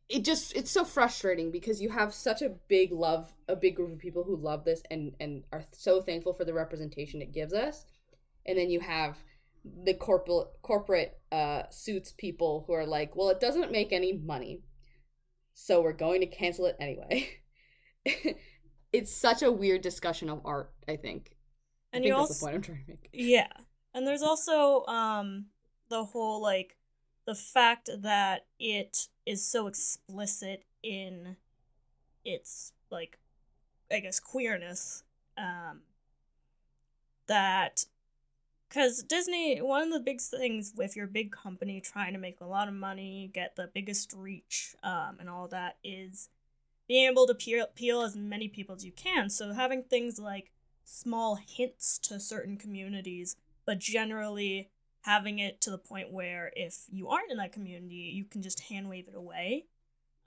[SPEAKER 2] it's so frustrating because you have such a big group of people who love this and are so thankful for the representation it gives us, and then you have the corporate suits people who are like, well, it doesn't make any money, so we're going to cancel it anyway. It's such a weird discussion of art, I think. I
[SPEAKER 1] And you
[SPEAKER 2] think that's the
[SPEAKER 1] also,
[SPEAKER 2] point I'm trying to make.
[SPEAKER 1] yeah. And there's also the whole like the fact that it is so explicit in its like I guess queerness um that because Disney, one of the big things with your big company trying to make a lot of money, get the biggest reach, and all that is being able to appeal as many people as you can. So having things like small hints to certain communities, but generally having it to the point where if you aren't in that community, you can just hand wave it away.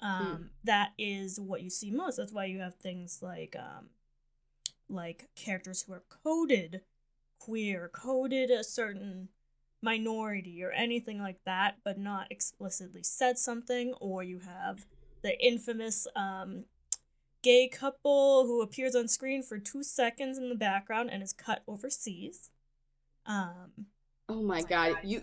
[SPEAKER 2] Mm.
[SPEAKER 1] That is what you see most. That's why you have things like characters who are coded queer, coded a certain minority or anything like that, but not explicitly said something, or you have the infamous gay couple who appears on screen for 2 seconds in the background and is cut overseas. Um,
[SPEAKER 2] Oh my god, you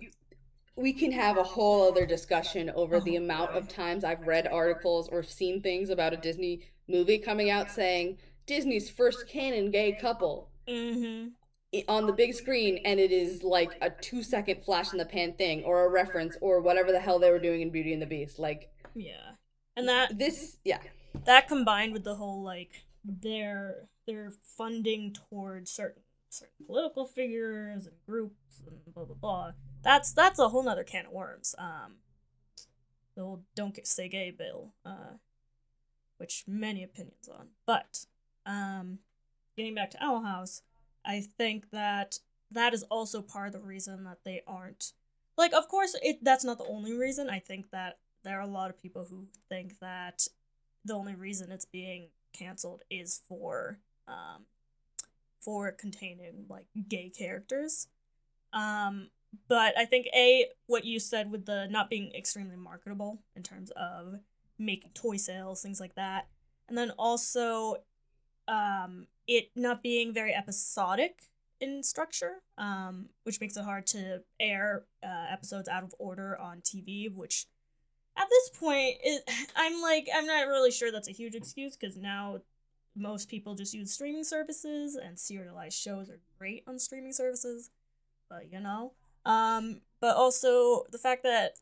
[SPEAKER 2] we can have a whole other discussion over the
[SPEAKER 1] oh
[SPEAKER 2] amount
[SPEAKER 1] boy.
[SPEAKER 2] of times I've read articles or seen things about a Disney movie coming out saying Disney's first canon gay couple
[SPEAKER 1] Mm-hmm.
[SPEAKER 2] on the big screen, and it is like a 2 second flash in the pan thing or a reference or whatever the hell they were doing in Beauty and the Beast. Like,
[SPEAKER 1] Yeah. And that
[SPEAKER 2] this, yeah.
[SPEAKER 1] that combined with the whole like their funding towards certain political figures and groups and blah blah blah. That's a whole nother can of worms. The whole "Don't Say Gay" bill, which many opinions on. But getting back to Owl House, I think that that is also part of the reason that they aren't like. Of course, that's not the only reason. I think that there are a lot of people who think that the only reason it's being canceled is for containing like gay characters. Um, but I think what you said with the not being extremely marketable in terms of making toy sales, things like that, and then also it not being very episodic in structure, which makes it hard to air episodes out of order on TV, which at this point I'm not really sure that's a huge excuse because now most people just use streaming services and serialized shows are great on streaming services, but but also the fact that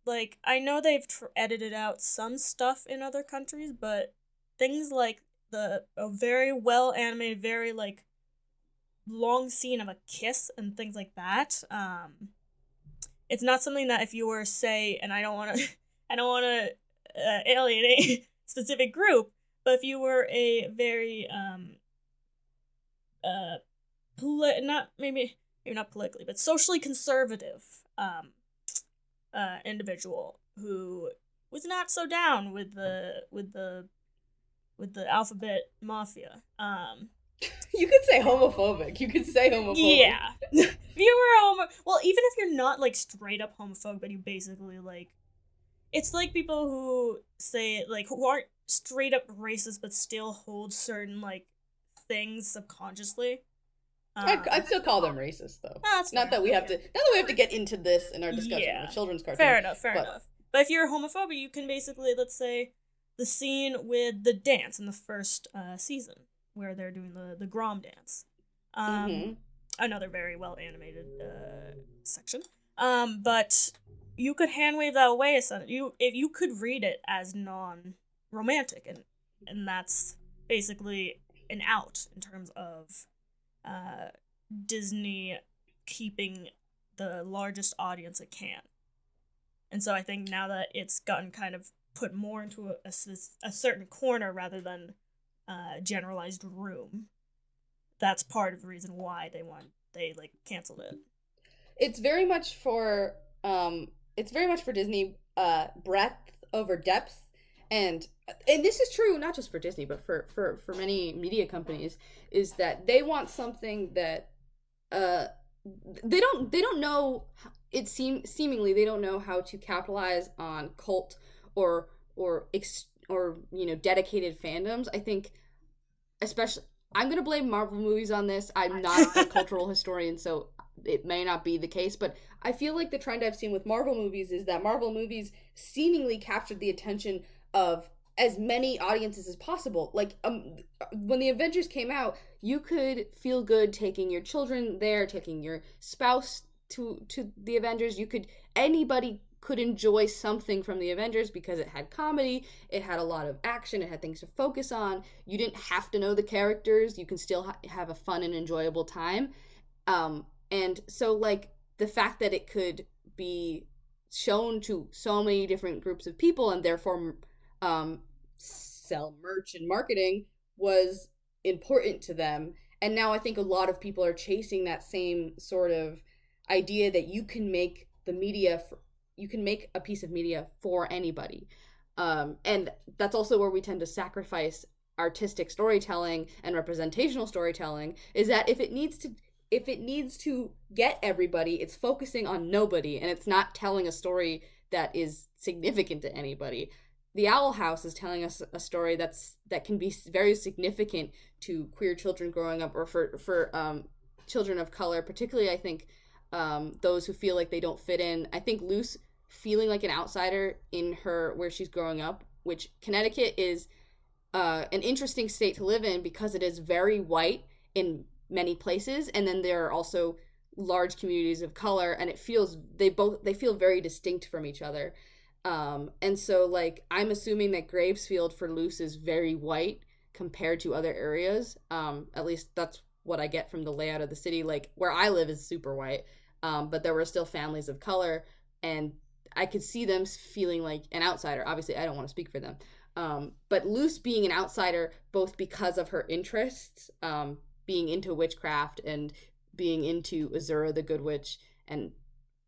[SPEAKER 1] like I know they've edited out some stuff in other countries, but things like the a very well animated, very like long scene of a kiss and things like that. It's not something that if you were say, and I don't want to, I don't want to alienate specific group, but if you were a very uh not maybe not politically, but socially conservative individual who was not so down with the alphabet mafia.
[SPEAKER 2] You could say homophobic. You could say homophobic.
[SPEAKER 1] Yeah. If you were well, even if you're not like straight up homophobic, but you basically like it's like people who say like who aren't straight up racist but still hold certain like things subconsciously.
[SPEAKER 2] I'd still call them racist, though.
[SPEAKER 1] That's
[SPEAKER 2] Not
[SPEAKER 1] fair.
[SPEAKER 2] that we have to. Not that we have to get into this in our discussion of
[SPEAKER 1] Yeah.
[SPEAKER 2] a children's cartoon.
[SPEAKER 1] Fair enough, fair
[SPEAKER 2] But
[SPEAKER 1] enough. But if you're homophobic, you can basically, let's say, the scene with the dance in the first season, where they're doing the Grom dance. Um,
[SPEAKER 2] mm-hmm.
[SPEAKER 1] Another very well animated section. But you could hand wave that away as you if you could read it as non romantic, and that's basically an out in terms of uh, Disney keeping the largest audience it can. And so I think now that it's gotten kind of put more into a certain corner rather than generalized room, that's part of the reason why they like canceled it.
[SPEAKER 2] It's very much for Disney breadth over depth, and this is true not just for Disney but for many media companies, is that they want something that uh they don't know, seemingly they don't know how to capitalize on cult or dedicated fandoms. I think especially I'm gonna blame Marvel movies on this. I'm not a cultural historian, so it may not be the case, but I feel like the trend I've seen with Marvel movies is that Marvel movies seemingly captured the attention of as many audiences as possible. Like when the Avengers came out, you could feel good taking your children there, taking your spouse to the Avengers. You could anybody could enjoy something from the Avengers because it had comedy, it had a lot of action, it had things to focus on. You didn't have to know the characters. You can still have a fun and enjoyable time. And so like the fact that it could be shown to so many different groups of people and therefore sell merch and marketing was important to them. And now I think a lot of people are chasing that same sort of idea that you can make the media you can make a piece of media for anybody. And that's also where we tend to sacrifice artistic storytelling and representational storytelling, is that if it needs to get everybody, it's focusing on nobody and it's not telling a story that is significant to anybody. The Owl House is telling us a story that can be very significant to queer children growing up, or for children of color, particularly I think those who feel like they don't fit in. I think Luce feeling like an outsider in her where she's growing up, which Connecticut is an interesting state to live in because it is very white in many places, and then there are also large communities of color, and it feels they feel very distinct from each other. And so like I'm assuming that Gravesfield for Luce is very white compared to other areas. At least that's what I get from the layout of the city. Like where I live is super white, but there were still families of color, and I could see them feeling like an outsider. Obviously, I don't want to speak for them. But Luce being an outsider, both because of her interests, being into witchcraft and being into Azura the Good Witch, and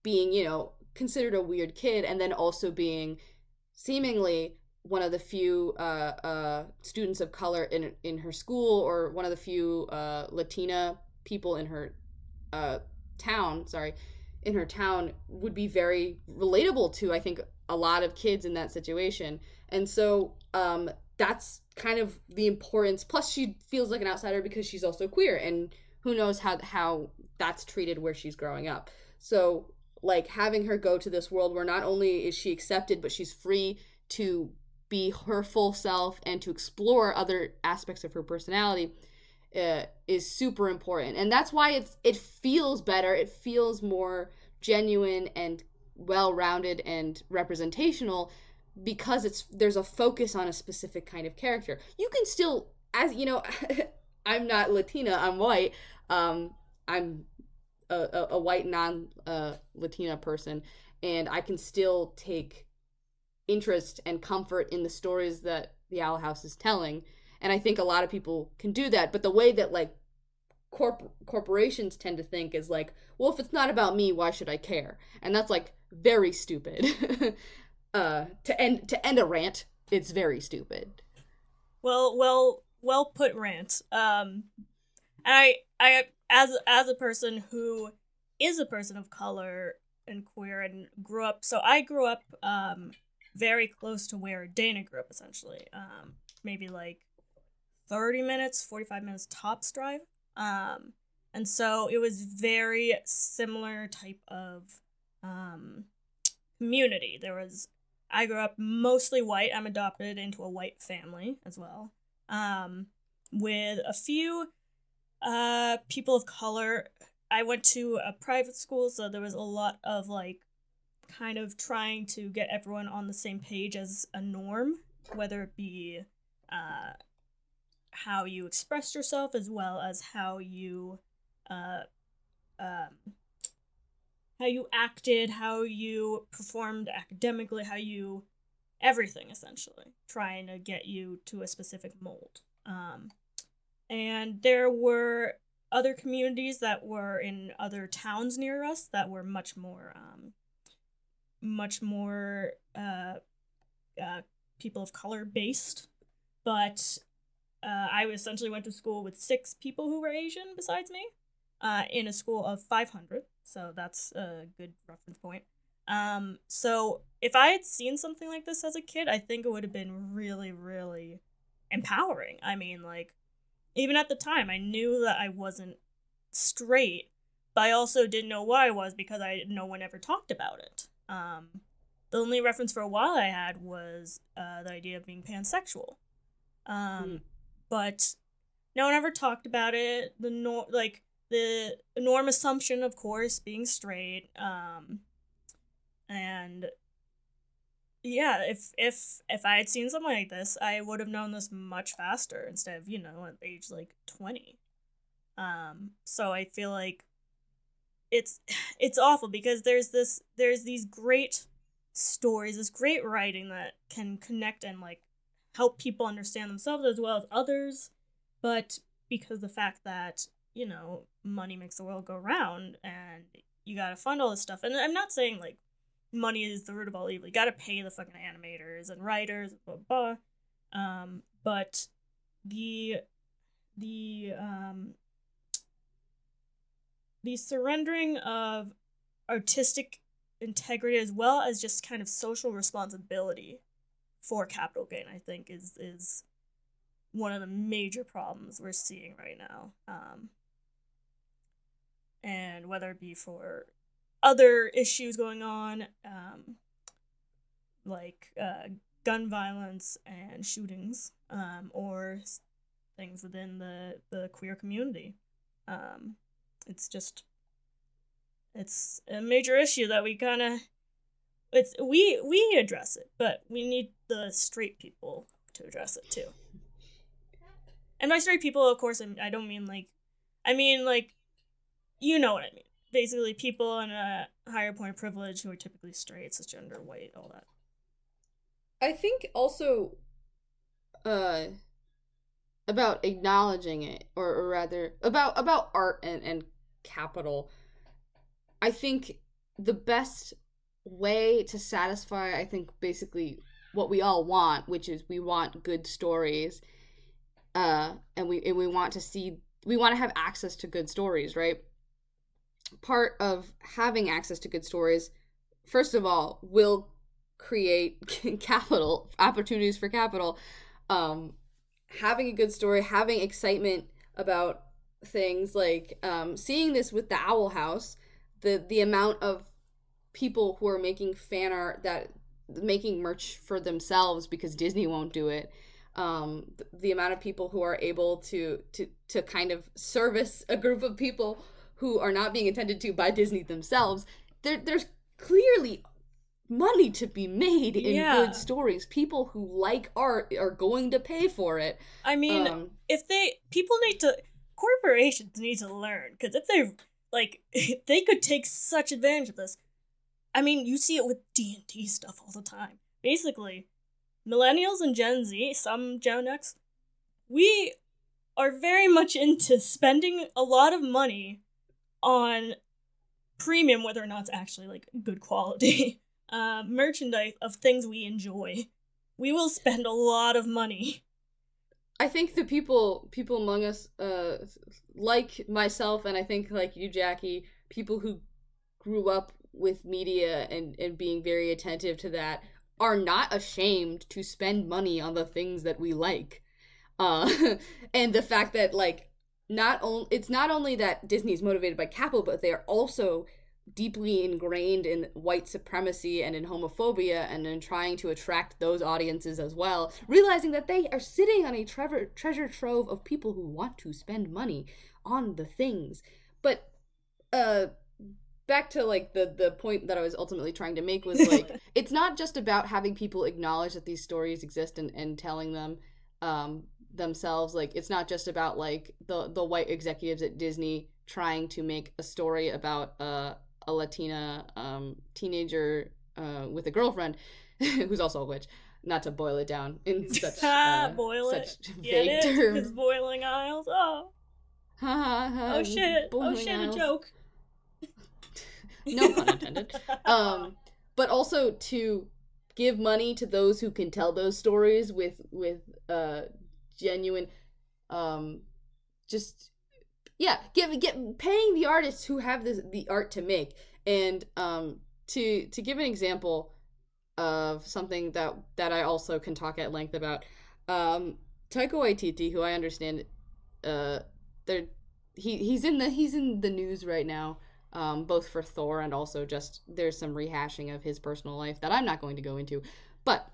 [SPEAKER 2] being, considered a weird kid, and then also being seemingly one of the few students of color in her school, or one of the few Latina people in her town, would be very relatable to, I think, a lot of kids in that situation. And so that's kind of the importance. Plus, she feels like an outsider because she's also queer, and who knows how that's treated where she's growing up. So, like, having her go to this world where not only is she accepted, but she's free to be her full self and to explore other aspects of her personality is super important. And that's why it feels better. It feels more genuine and well-rounded and representational, because there's a focus on a specific kind of character. You can still, as you know, I'm not Latina, I'm white. I'm a white non-Latina person, and I can still take interest and comfort in the stories that the Owl House is telling. And I think a lot of people can do that. But the way that like corporations tend to think is like, well, if it's not about me, why should I care? And that's like very stupid. To end a rant, it's very stupid.
[SPEAKER 1] Well put, rant. I as a person who is a person of color and queer and I grew up very close to where Dana grew up, essentially. Maybe like 30 minutes, 45 minutes tops drive. And so it was very similar type of community. I grew up mostly white. I'm adopted into a white family as well. With a few people of color. I went to a private school, so there was a lot of like kind of trying to get everyone on the same page as a norm, whether it be how you expressed yourself, as well as how you acted, how you performed academically, everything, essentially, trying to get you to a specific mold. And there were other communities that were in other towns near us that were much more people of color based. But I essentially went to school with 6 people who were Asian besides me, in a school of 500. So that's a good reference point. So if I had seen something like this as a kid, I think it would have been really, really empowering. I mean, like, even at the time, I knew that I wasn't straight, but I also didn't know what I was because no one ever talked about it. The only reference for a while I had was the idea of being pansexual.
[SPEAKER 2] Mm.
[SPEAKER 1] But no one ever talked about it. The norm assumption, of course, being straight. And yeah, if I had seen something like this, I would have known this much faster instead of at age like 20. So I feel like it's it's awful because there's these great stories, this great writing that can connect and like help people understand themselves as well as others, but because the fact that money makes the world go round and you gotta fund all this stuff, and I'm not saying like money is the root of all evil. You gotta pay the fucking animators and writers, blah blah. But the the the surrendering of artistic integrity as well as just kind of social responsibility for capital gain, I think, is one of the major problems we're seeing right now. And whether it be for other issues going on, like gun violence and shootings, or things within the queer community. It's just it's a major issue that we kind of we address it, but we need the straight people to address it too. And by straight people, of course, I don't mean like, I mean like, you know what I mean. Basically, people in a higher point of privilege who are typically straight, cisgender, white, all that.
[SPEAKER 2] I think also uh about acknowledging it, or rather about art and capital. I think the best way to satisfy, I think, basically what we all want, which is we want good stories, and we want to see, we want to have access to good stories, right? Part of having access to good stories, first of all, will create capital opportunities for capital. Having a good story, having excitement about things like seeing this with the Owl House, the amount of people who are making fan art, that making merch for themselves because Disney won't do it. The amount of people who are able to kind of service a group of people who are not being attended to by Disney themselves. There's clearly money to be made in good stories. People who like art are going to pay for it.
[SPEAKER 1] I mean, if corporations need to learn, because if they like, they could take such advantage of this. I mean, you see it with D&D stuff all the time. Basically, millennials and Gen Z, some Gen X, we are very much into spending a lot of money on premium, whether or not it's actually like good quality merchandise of things we enjoy. We will spend a lot of money.
[SPEAKER 2] I think the people among us, like myself, and I think like you, Jacqui, people who grew up with media and being very attentive to that, are not ashamed to spend money on the things that we like. And the fact that like it's not only that Disney's motivated by capital, but they are also deeply ingrained in white supremacy and in homophobia, and in trying to attract those audiences as well, realizing that they are sitting on a treasure trove of people who want to spend money on the things. But back to like the point that I was ultimately trying to make was like it's not just about having people acknowledge that these stories exist and telling them themselves. Like it's not just about like the white executives at Disney trying to make a story about a Latina teenager with a girlfriend who's also a witch. Not to boil it down in such such vague terms.
[SPEAKER 1] It's boiling aisles. Oh. Oh shit! Oh shit! Aisles. A joke.
[SPEAKER 2] No pun intended. But also to give money to those who can tell those stories with genuine, just paying the artists who have the art to make. And to give an example of something that I also can talk at length about, Taika Waititi, who I understand, they're he's in the news right now, both for Thor and also just there's some rehashing of his personal life that I'm not going to go into. But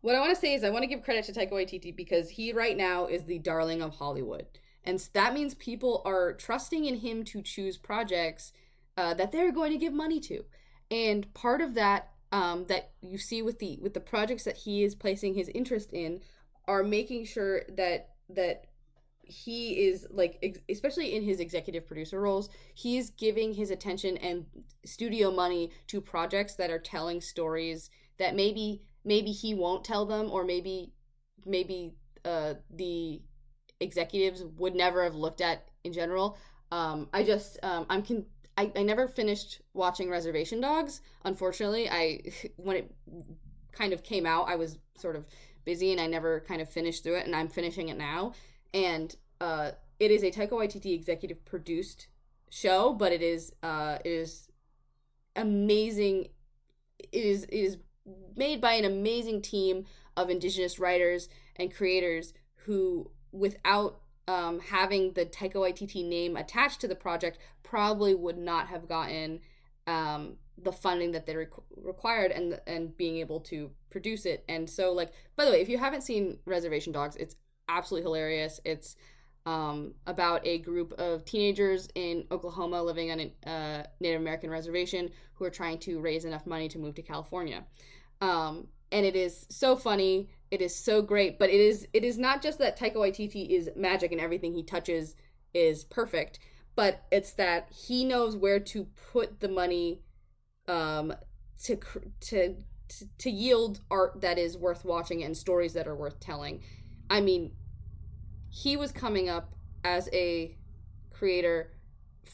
[SPEAKER 2] what I want to say is I want to give credit to Taika Waititi because he right now is the darling of Hollywood, and that means people are trusting in him to choose projects that they're going to give money to, and part of that that you see with the projects that he is placing his interest in are making sure that he is like especially in his executive producer roles, he's giving his attention and studio money to projects that are telling stories that maybe he won't tell them, or maybe the executives would never have looked at in general. I just I never finished watching Reservation Dogs. Unfortunately, I when it kind of came out, I was sort of busy and I never kind of finished through it, and I'm finishing it now. And it is a Taika Waititi executive produced show, but it is amazing. It is made by an amazing team of indigenous writers and creators who, without having the Taika Waititi name attached to the project, probably would not have gotten the funding that they required and being able to produce it. And so, like, by the way, if you haven't seen Reservation Dogs, it's absolutely hilarious. It's about a group of teenagers in Oklahoma living on a Native American reservation who are trying to raise enough money to move to California. And it is so funny. It is so great, but it is not just that Taika Waititi is magic and everything he touches is perfect, but it's that he knows where to put the money to to yield art that is worth watching and stories that are worth telling. I mean, he was coming up as a creator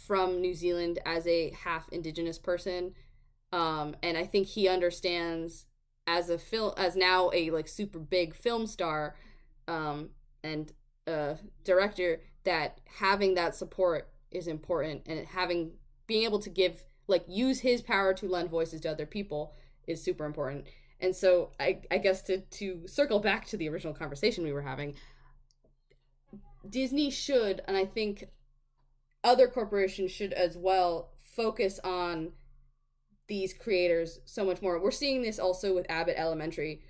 [SPEAKER 2] from New Zealand as a half indigenous person, and I think he understands as a film as now a like super big film star, and director, that having that support is important, and having being able to give like use his power to lend voices to other people is super important. And so I guess to circle back to the original conversation we were having, Disney should, and I think other corporations should as well, focus on these creators so much more. We're seeing this also with Abbott Elementary,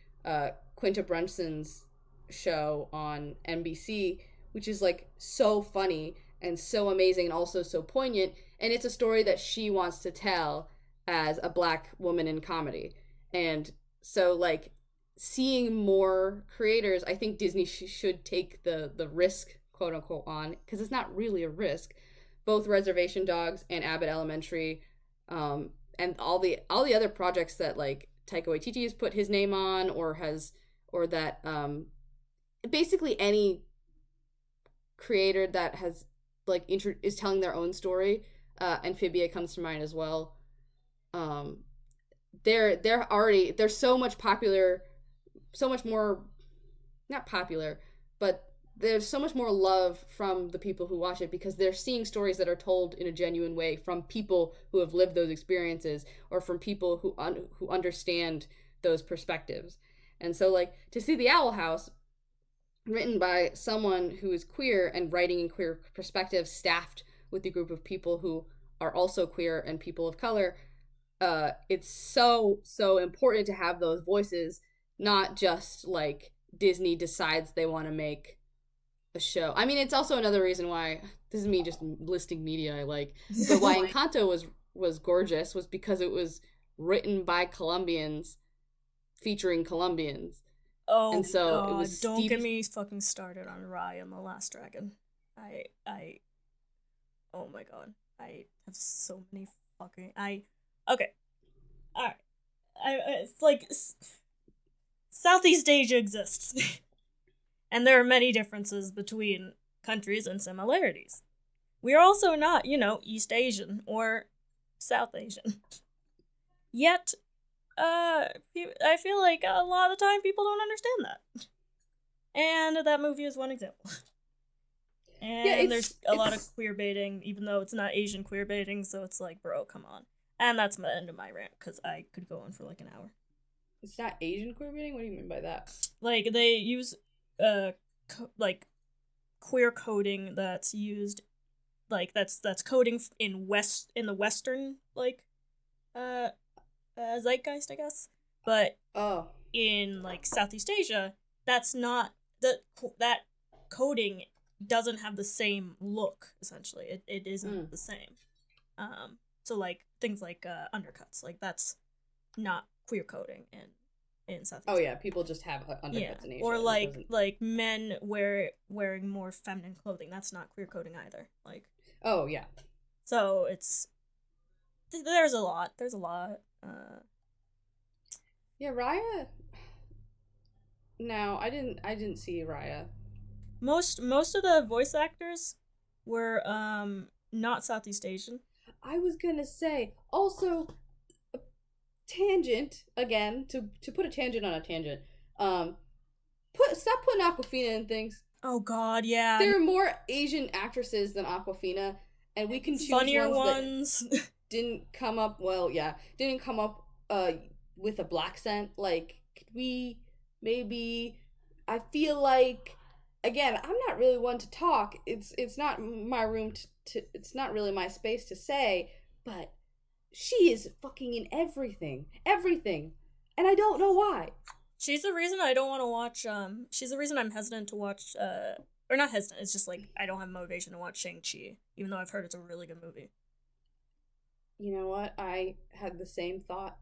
[SPEAKER 2] Quinta Brunson's show on NBC, which is like so funny and so amazing and also so poignant. And it's a story that she wants to tell as a Black woman in comedy. And so, like, seeing more creators, I think Disney should take the risk, quote unquote, on, because it's not really a risk. Both Reservation Dogs and Abbott Elementary, and all the other projects that like Taika Waititi has put his name on, or that basically any creator that has like is telling their own story. Amphibia comes to mind as well. They're so much popular, so much more, not popular, but there's so much more love from the people who watch it because they're seeing stories that are told in a genuine way from people who have lived those experiences, or from people who understand those perspectives. And so, like, to see The Owl House written by someone who is queer and writing in queer perspective, staffed with a group of people who are also queer and people of color, it's so important to have those voices, not just like Disney decides they want to make a show. I mean, it's also another reason why, this is me just listing media I like, but why Encanto was gorgeous was because it was written by Colombians featuring Colombians.
[SPEAKER 1] Oh,
[SPEAKER 2] and so
[SPEAKER 1] God,
[SPEAKER 2] it was
[SPEAKER 1] don't
[SPEAKER 2] steeped...
[SPEAKER 1] get me fucking started on Raya and the Last Dragon. I oh my God, I have so many fucking okay, all right. It's like Southeast Asia exists, and there are many differences between countries and similarities. We are also not, East Asian or South Asian. Yet, I feel like a lot of the time people don't understand that. And that movie is one example. And there's a lot of queer baiting, even though it's not Asian queer baiting, so it's like, bro, come on. And that's the end of my rant, because I could go on for like an hour.
[SPEAKER 2] It's not Asian queer baiting? What do you mean by that?
[SPEAKER 1] Like, they use, like, queer coding that's used like that's coding in the Western like uh, zeitgeist, I guess. But
[SPEAKER 2] Oh.
[SPEAKER 1] in like Southeast Asia, that's not that coding doesn't have the same look. Essentially, it isn't
[SPEAKER 2] Mm.
[SPEAKER 1] the same. So like things like undercuts, like that's not queer coding in
[SPEAKER 2] Oh
[SPEAKER 1] Southeast
[SPEAKER 2] yeah,
[SPEAKER 1] Asia.
[SPEAKER 2] people just have
[SPEAKER 1] Yeah,
[SPEAKER 2] undercuts in Asia.
[SPEAKER 1] or
[SPEAKER 2] It doesn't.
[SPEAKER 1] like men wearing more feminine clothing. That's not queer coding either. Like
[SPEAKER 2] Oh yeah.
[SPEAKER 1] so, it's there's a lot. There's a lot.
[SPEAKER 2] Yeah, Raya. No, I didn't see Raya.
[SPEAKER 1] Most of the voice actors were not Southeast Asian.
[SPEAKER 2] I was gonna say also tangent again to put a tangent on a tangent. Um, stop putting Aquafina in things.
[SPEAKER 1] Oh God, yeah,
[SPEAKER 2] There are more Asian actresses than Aquafina, and we can choose
[SPEAKER 1] funnier
[SPEAKER 2] ones that
[SPEAKER 1] ones.
[SPEAKER 2] didn't come up. Well, yeah, didn't come up with a black scent. Like, could we maybe? I feel like again, I'm not really one to talk. It's not my room to it's not really my space to say, but she is fucking in everything. Everything. And I don't know why.
[SPEAKER 1] She's the reason I don't want to watch. She's the reason I'm hesitant to watch. Or not hesitant. It's just like I don't have motivation to watch Shang-Chi, even though I've heard it's a really good movie.
[SPEAKER 2] You know what? I had the same thought.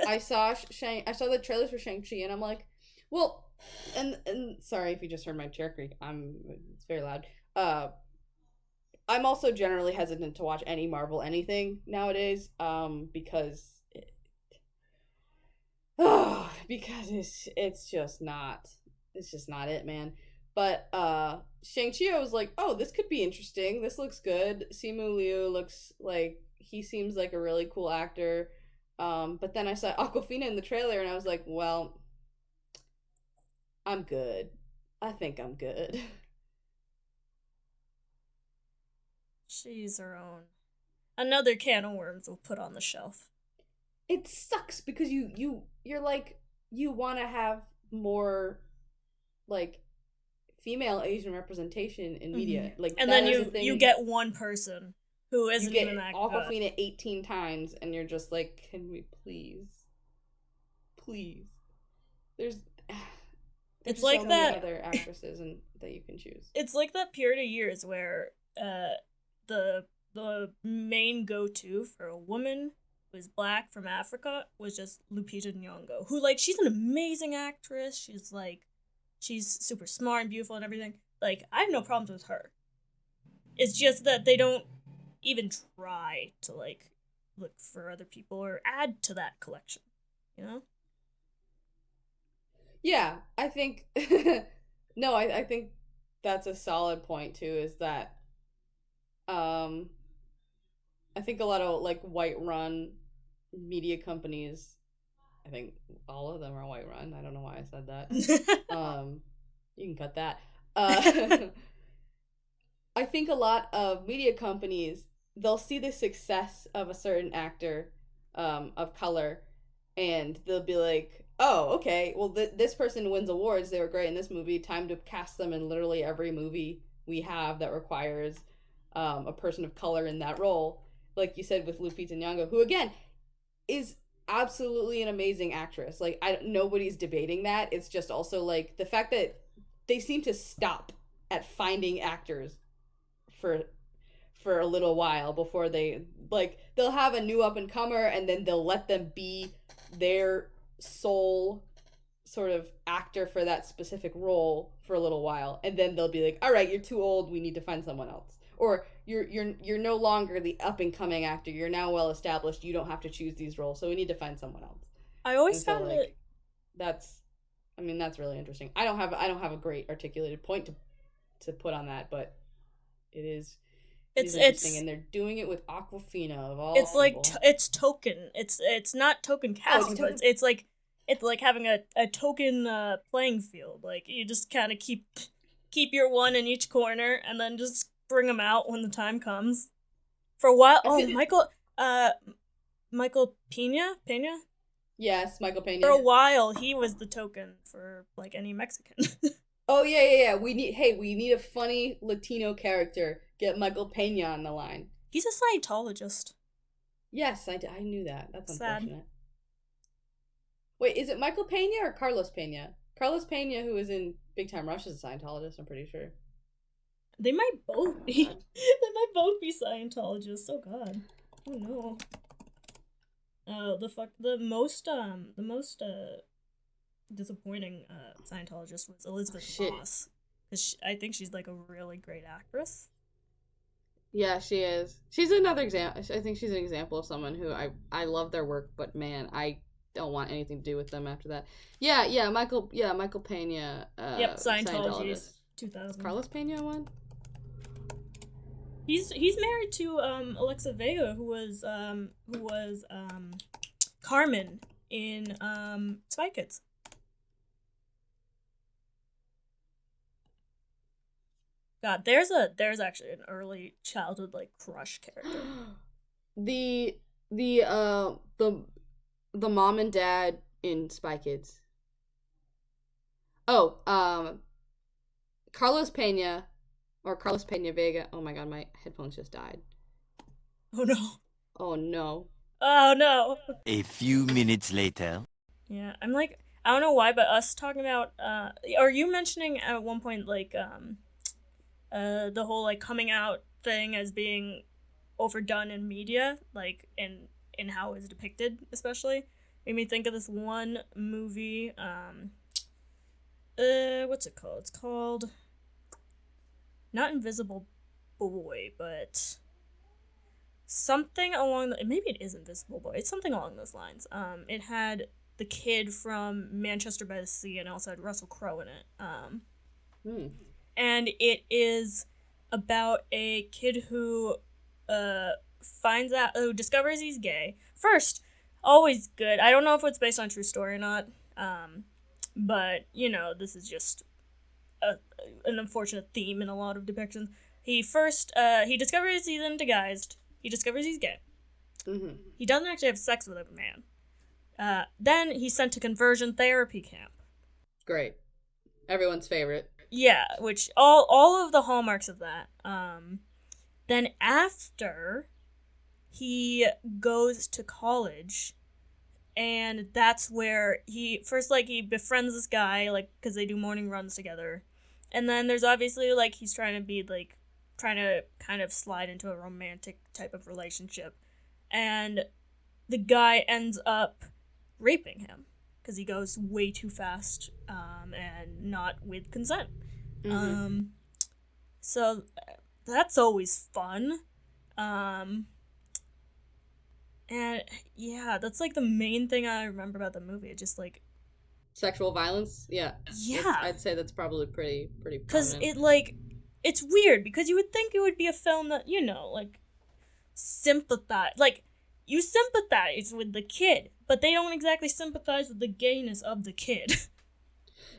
[SPEAKER 2] I saw I saw the trailers for Shang-Chi and I'm like, well, and sorry if you just heard my chair creak. It's very loud. I'm also generally hesitant to watch any Marvel anything nowadays because because it's just not it, man. But Shang-Chi, I was like, oh, this could be interesting. This looks good. Simu Liu looks like he seems like a really cool actor. But then I saw Aquafina in the trailer and I was like, well, I'm good. I think I'm good.
[SPEAKER 1] She's her own. Another can of worms we'll put on the shelf.
[SPEAKER 2] It sucks because you're like you want to have more like female Asian representation in media. Like
[SPEAKER 1] And
[SPEAKER 2] that
[SPEAKER 1] then
[SPEAKER 2] is a thing.
[SPEAKER 1] you get one person who
[SPEAKER 2] You
[SPEAKER 1] isn't
[SPEAKER 2] get
[SPEAKER 1] even that good.
[SPEAKER 2] Aquafina 18 times and you're just like, can we please? There's
[SPEAKER 1] It's
[SPEAKER 2] so
[SPEAKER 1] like
[SPEAKER 2] many
[SPEAKER 1] that
[SPEAKER 2] other actresses and that you can choose.
[SPEAKER 1] It's like that period of years where the main go-to for a woman who is black from Africa was just Lupita Nyong'o, who like she's an amazing actress. She's super smart and beautiful and everything. Like I have no problems with her. It's just that they don't even try to like look for other people or add to that collection, you know?
[SPEAKER 2] Yeah, I think no, I think that's a solid point too, is that um I think a lot of like white run media companies, I think all of them are white run. I don't know why I said that. You can cut that. I think a lot of media companies, they'll see the success of a certain actor of color and they'll be like, oh, okay, well, this person wins awards. They were great in this movie. Time to cast them in literally every movie we have that requires a person of color in that role. Like you said with Lupita Nyong'o, who, again, is absolutely an amazing actress. Like, nobody's debating that. It's just also, like, the fact that they seem to stop at finding actors for a little while before they like they'll have a new up and comer and then they'll let them be their sole sort of actor for that specific role for a little while and then they'll be like, all right, you're too old, we need to find someone else, or you're no longer the up and coming actor, you're now well established, you don't have to choose these roles, so we need to find someone else.
[SPEAKER 1] I always
[SPEAKER 2] and so,
[SPEAKER 1] found
[SPEAKER 2] like,
[SPEAKER 1] it
[SPEAKER 2] that's that's really interesting. I don't have a great articulated point to put on that, but it is interesting, and they're doing it with Aquafina of all
[SPEAKER 1] it's
[SPEAKER 2] people.
[SPEAKER 1] like it's token. It's not token casting, but it's like having a token playing field. Like you just kind of keep your one in each corner, and then just bring them out when the time comes. For a while, Michael Pena.
[SPEAKER 2] Yes, Michael Pena.
[SPEAKER 1] For a while, he was the token for like any Mexican.
[SPEAKER 2] Oh yeah. We need a funny Latino character get Michael Pena on the line.
[SPEAKER 1] He's a Scientologist.
[SPEAKER 2] Yes, I knew that. That's
[SPEAKER 1] Sad.
[SPEAKER 2] unfortunate. Wait, is it Michael Pena or Carlos Pena? Carlos Pena, who was in Big Time Rush, is a Scientologist, I'm pretty sure.
[SPEAKER 1] They might both be.
[SPEAKER 2] God.
[SPEAKER 1] They might both be Scientologists. Oh god. Oh no. Oh, the most disappointing Scientologist was Elizabeth
[SPEAKER 2] Shit.
[SPEAKER 1] Moss. Cause I think she's like a really great actress.
[SPEAKER 2] Yeah, she is. She's another example. I think she's an example of someone who I love their work, but man, I don't want anything to do with them after that. Michael Pena.
[SPEAKER 1] Yep, Scientology
[SPEAKER 2] Scientologist.
[SPEAKER 1] is 2000.
[SPEAKER 2] Carlos Pena one.
[SPEAKER 1] He's married to Alexa Vega, who was Carmen in Spy Kids. God, there's actually an early childhood like crush character.
[SPEAKER 2] the the uh the the mom and dad in Spy Kids. Oh, Carlos Pena or Carlos Pena Vega. Oh my god, my headphones just died.
[SPEAKER 1] Oh no.
[SPEAKER 2] Oh no.
[SPEAKER 1] Oh no.
[SPEAKER 3] A few minutes later.
[SPEAKER 1] Yeah, I'm like, I don't know why, but us talking about are you mentioning at one point like the whole like coming out thing as being overdone in media, like in how it's depicted, especially made me think of this one movie. What's it called? It's called not Invisible Boy, but something along the, maybe it is Invisible Boy. It's something along those lines. It had the kid from Manchester by the Sea, and also had Russell Crowe in it. And it is about a kid who discovers he's gay. First, always good. I don't know if it's based on true story or not. But you know, this is just an unfortunate theme in a lot of depictions. He discovers he's disguised. He discovers he's gay.
[SPEAKER 2] Mm-hmm.
[SPEAKER 1] He doesn't actually have sex with a man. Then he's sent to conversion therapy camp.
[SPEAKER 2] Great. Everyone's favorite.
[SPEAKER 1] Yeah, which all of the hallmarks of that. Then after he goes to college, and that's where he befriends this guy, like, because they do morning runs together. And then there's obviously, like, he's trying to kind of slide into a romantic type of relationship. And the guy ends up raping him because he goes way too fast and not with consent.
[SPEAKER 2] Mm-hmm.
[SPEAKER 1] So that's always fun. And yeah, that's like the main thing I remember about the movie. It just like
[SPEAKER 2] Sexual violence? Yeah. I'd say that's probably pretty
[SPEAKER 1] because
[SPEAKER 2] prominent.
[SPEAKER 1] it's weird because you would think it would be a film that, you know, like you sympathize with the kid, but they don't exactly sympathize with the gayness of the kid.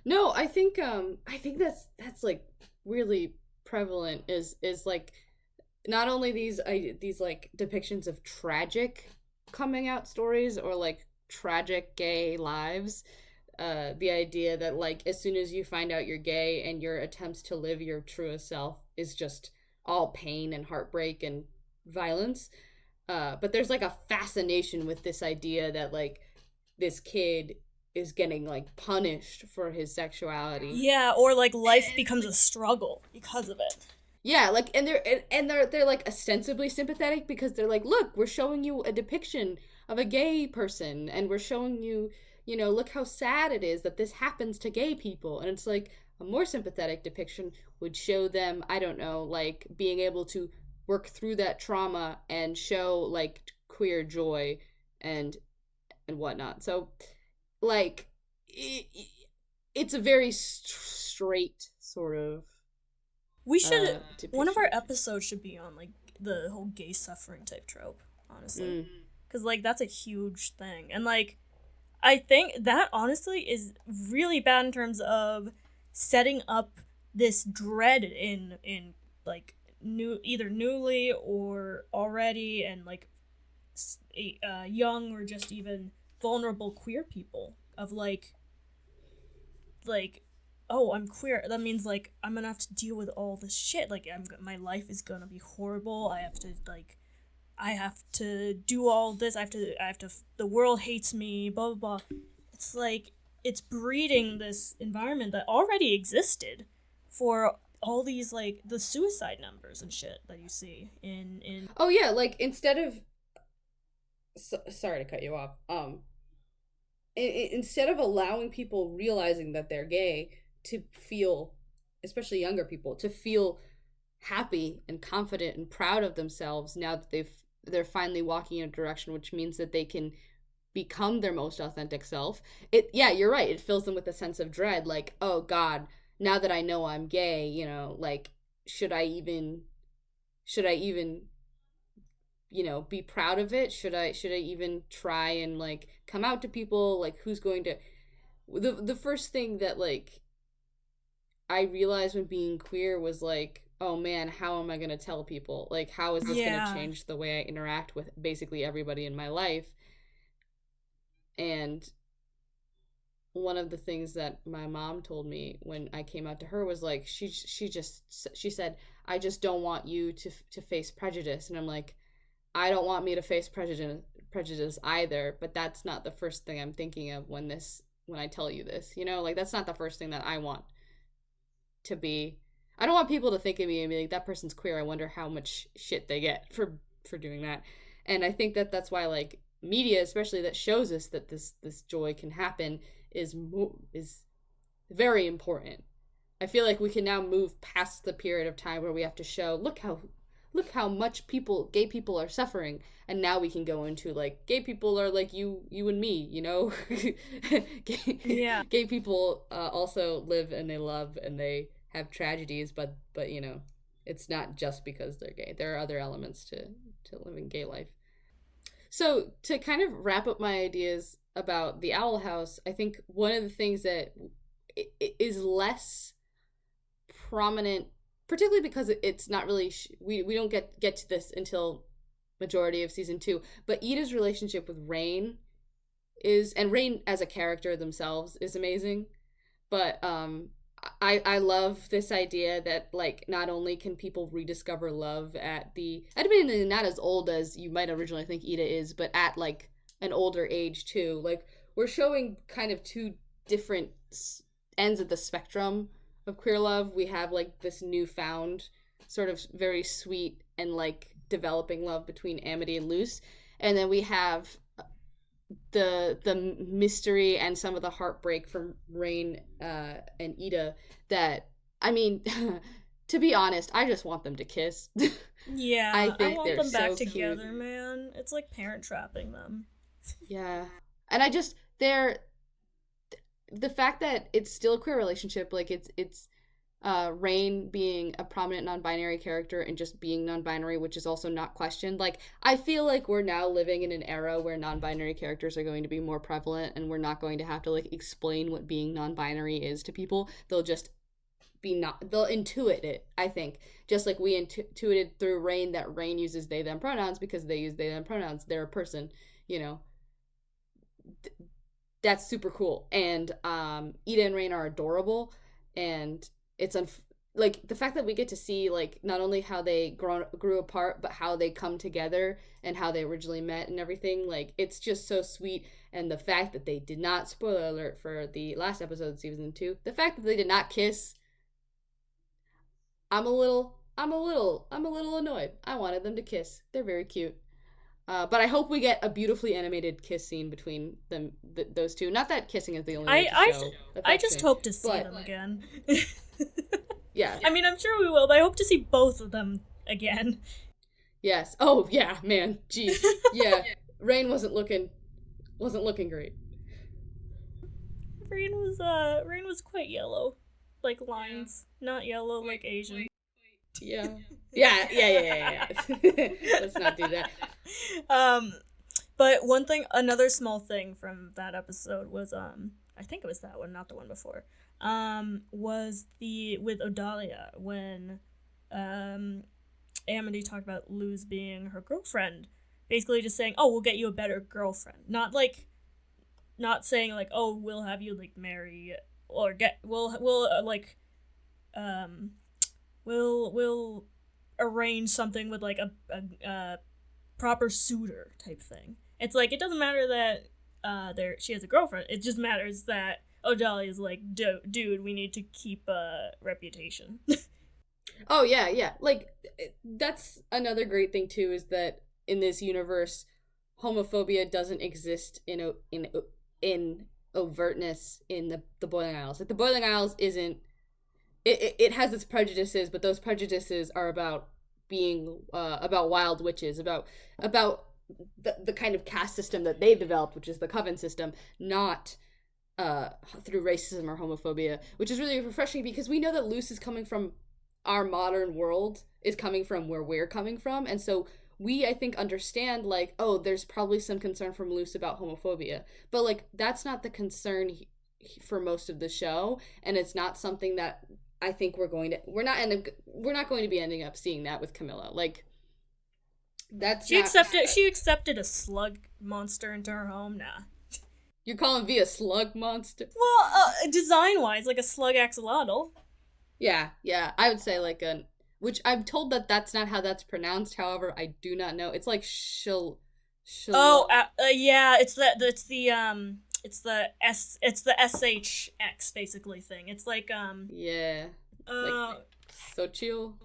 [SPEAKER 2] No, I think that's like really prevalent is like not only these like depictions of tragic coming out stories or like tragic gay lives, the idea that like as soon as you find out you're gay and your attempts to live your truest self is just all pain and heartbreak and violence, but there's like a fascination with this idea that like this kid is getting like punished for his sexuality.
[SPEAKER 1] Yeah, or like life becomes a struggle because of it.
[SPEAKER 2] Yeah, like and they're like ostensibly sympathetic because they're like, look, we're showing you a depiction of a gay person and we're showing you, you know, look how sad it is that this happens to gay people. And it's like a more sympathetic depiction would show them, I don't know, like being able to work through that trauma and show like queer joy and whatnot. So like it's a very because sort of
[SPEAKER 1] we should
[SPEAKER 2] depiction.
[SPEAKER 1] One of our episodes should be on like the whole gay suffering type trope, honestly, because like that's a huge thing. And like I think that honestly is really bad in terms of setting up this dread in like either newly or already and like young or just even vulnerable queer people of like oh, I'm queer, that means like I'm gonna have to deal with all this shit. Like my life is gonna be horrible. I have to do all this. I have to. The world hates me. Blah blah blah. It's like it's breeding this environment that already existed for all these like the suicide numbers and shit that you see in.
[SPEAKER 2] Oh yeah, like instead of sorry to cut you off. Instead of allowing people realizing that they're gay to feel, especially younger people, to feel happy and confident and proud of themselves now that they're finally walking in a direction which means that they can become their most authentic self. Yeah, you're right. It fills them with a sense of dread, like, oh God, now that I know I'm gay, like, should I even be proud of it? Should I even try and like come out to people? Like, who's going to the first thing that like I realized when being queer was like, oh man, how am I going to tell people? Like, how is this going to change the way I interact with basically everybody in my life? And one of the things that my mom told me when I came out to her was like, she said, I just don't want you to face prejudice. And I'm like, I don't want me to face prejudice either, but that's not the first thing I'm thinking of when I tell you this, like that's not the first thing that I want to be. I don't want people to think of me and be like, that person's queer. I wonder how much shit they get for doing that. And I think that that's why like media, especially that shows us that this joy can happen, is very important. I feel like we can now move past the period of time where we have to show, look how much gay people are suffering, and now we can go into like gay people are like you and me, gay people also live and they love and they have tragedies, but it's not just because they're gay. There are other elements to living gay life. So to kind of wrap up my ideas about the Owl House, I think one of the things that is less prominent, particularly because it's not really we don't get to this until majority of season 2, but Ida's relationship with Rain and Rain as a character themselves is amazing, but I love this idea that like not only can people rediscover love admittedly not as old as you might originally think Ida is, but at like an older age too. Like we're showing kind of two different ends of the spectrum of queer love. We have like this newfound sort of very sweet and like developing love between Amity and Luce, and then we have the mystery and some of the heartbreak from Rain and Ida that, I mean, to be honest, I just want them to kiss.
[SPEAKER 1] Yeah, I want them back together,
[SPEAKER 2] cute.
[SPEAKER 1] Man. It's like parent trapping them.
[SPEAKER 2] Yeah. And the fact that it's still a queer relationship, like it's Rain being a prominent non-binary character and just being non-binary, which is also not questioned. Like, I feel like we're now living in an era where non-binary characters are going to be more prevalent, and we're not going to have to like explain what being non-binary is to people. They'll just they'll intuit it, I think. Just like we intuited through Rain that Rain uses they them pronouns because they use they them pronouns. They're a person, that's super cool. And Ida and Rain are adorable, and it's like the fact that we get to see like not only how they grew apart, but how they come together and how they originally met and everything. Like, it's just so sweet. And the fact that they did not, spoiler alert for the last episode of season 2, the fact that they did not kiss, I'm a little annoyed. I wanted them to kiss. They're very cute. But I hope we get a beautifully animated kiss scene between them, those two. Not that kissing is the only way to show affection,
[SPEAKER 1] I just hope to see them again. Yeah. I mean, I'm sure we will, but I hope to see both of them again.
[SPEAKER 2] Yes. Oh, yeah, man. Jeez. Yeah. Rain wasn't looking great.
[SPEAKER 1] Rain was quite yellow. Like lines. Not yellow like Asian.
[SPEAKER 2] Yeah. Yeah. Let's not do that.
[SPEAKER 1] But another small thing from that episode was, I think it was that one, not the one before, was with Odalia, when, Amity talked about Luz being her girlfriend, basically just saying, oh, we'll get you a better girlfriend. Not saying like, oh, we'll have you like marry or we'll arrange something with like a proper suitor type thing. It's like it doesn't matter that she has a girlfriend. It just matters that Odalia is like, dude, we need to keep a reputation.
[SPEAKER 2] Oh yeah. Like that's another great thing too, is that in this universe, homophobia doesn't exist in overtness in the Boiling Isles. Like the Boiling Isles isn't. It has its prejudices, but those prejudices are about being about wild witches, about the kind of caste system that they've developed, which is the coven system, not through racism or homophobia, which is really refreshing because we know that Luce is coming from our modern world, is coming from where we're coming from, and so we, I think, understand, like, oh, there's probably some concern from Luce about homophobia, but like that's not the concern for most of the show, and it's not something that I think we're not going to be ending up seeing that with Camilla. Like
[SPEAKER 1] she accepted a slug monster into her home. Nah.
[SPEAKER 2] You're calling V a slug monster?
[SPEAKER 1] Well, design wise, like a slug axolotl.
[SPEAKER 2] Yeah, I would say like which I'm told that that's not how that's pronounced. However, I do not know. It's like
[SPEAKER 1] yeah, it's the SHX basically thing. It's like
[SPEAKER 2] yeah. Like Xochitl?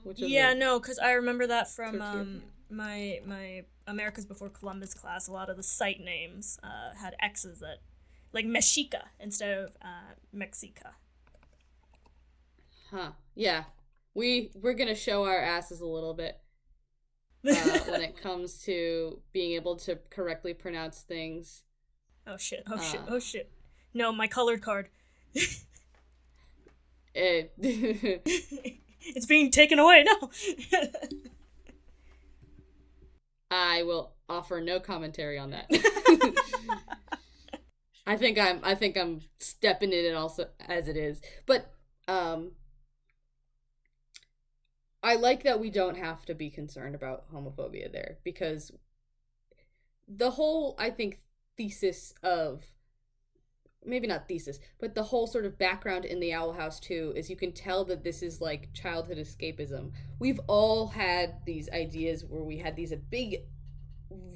[SPEAKER 1] No, because I remember that from my America's Before Columbus class. A lot of the site names had X's, that like Mexica instead of Mexica.
[SPEAKER 2] Huh. Yeah. We're gonna show our asses a little bit when it comes to being able to correctly pronounce things.
[SPEAKER 1] Oh shit. No, my colored card. It's being taken away now.
[SPEAKER 2] I will offer no commentary on that. I think I'm stepping in it also as it is. But I like that we don't have to be concerned about homophobia there, because the whole, I think, thesis of, maybe not thesis, but the whole sort of background in the Owl House too is you can tell that this is like childhood escapism. We've all had these ideas where we had these big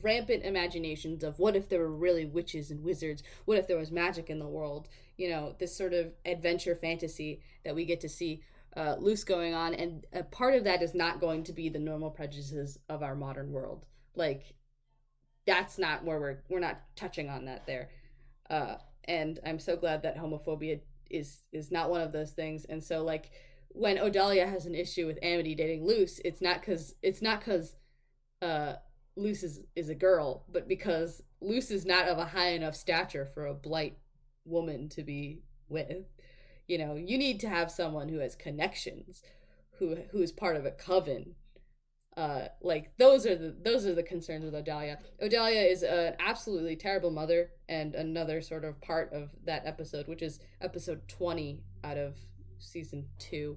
[SPEAKER 2] rampant imaginations of what if there were really witches and wizards, what if there was magic in the world, this sort of adventure fantasy that we get to see loose going on, and a part of that is not going to be the normal prejudices of our modern world. Like that's not where we're not touching on that there. And I'm so glad that homophobia is not one of those things. And so like when Odalia has an issue with Amity dating Luce, it's not because Luce is a girl, but because Luce is not of a high enough stature for a blight woman to be with. You need to have someone who has connections, who is part of a coven. Like those are the concerns with Odalia. Odalia is an absolutely terrible mother, and another sort of part of that episode, which is episode 20 out of season 2.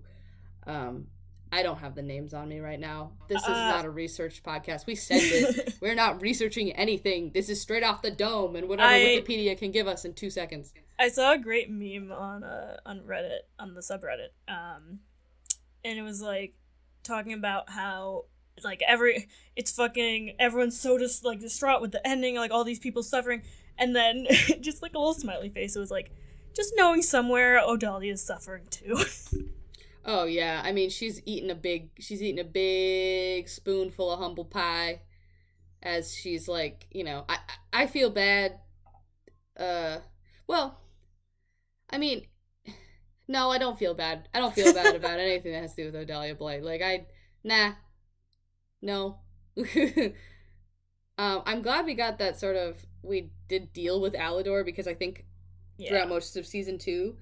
[SPEAKER 2] I don't have the names on me right now. This is not a research podcast. We said this. We're not researching anything. This is straight off the dome and whatever Wikipedia can give us in 2 seconds.
[SPEAKER 1] I saw a great meme on Reddit, on the subreddit, and it was like talking about how like everyone's so distraught with the ending, like all these people suffering, and then just like a little smiley face. It was like, just knowing somewhere Odalia is suffering too.
[SPEAKER 2] Oh yeah, I mean she's eating a big spoonful of humble pie, as she's like, I feel bad. Well, I mean, no, I don't feel bad. I don't feel bad about anything that has to do with Odalia Blight. Like no. I'm glad we got that we did deal with Alador, because I think throughout most of season 2,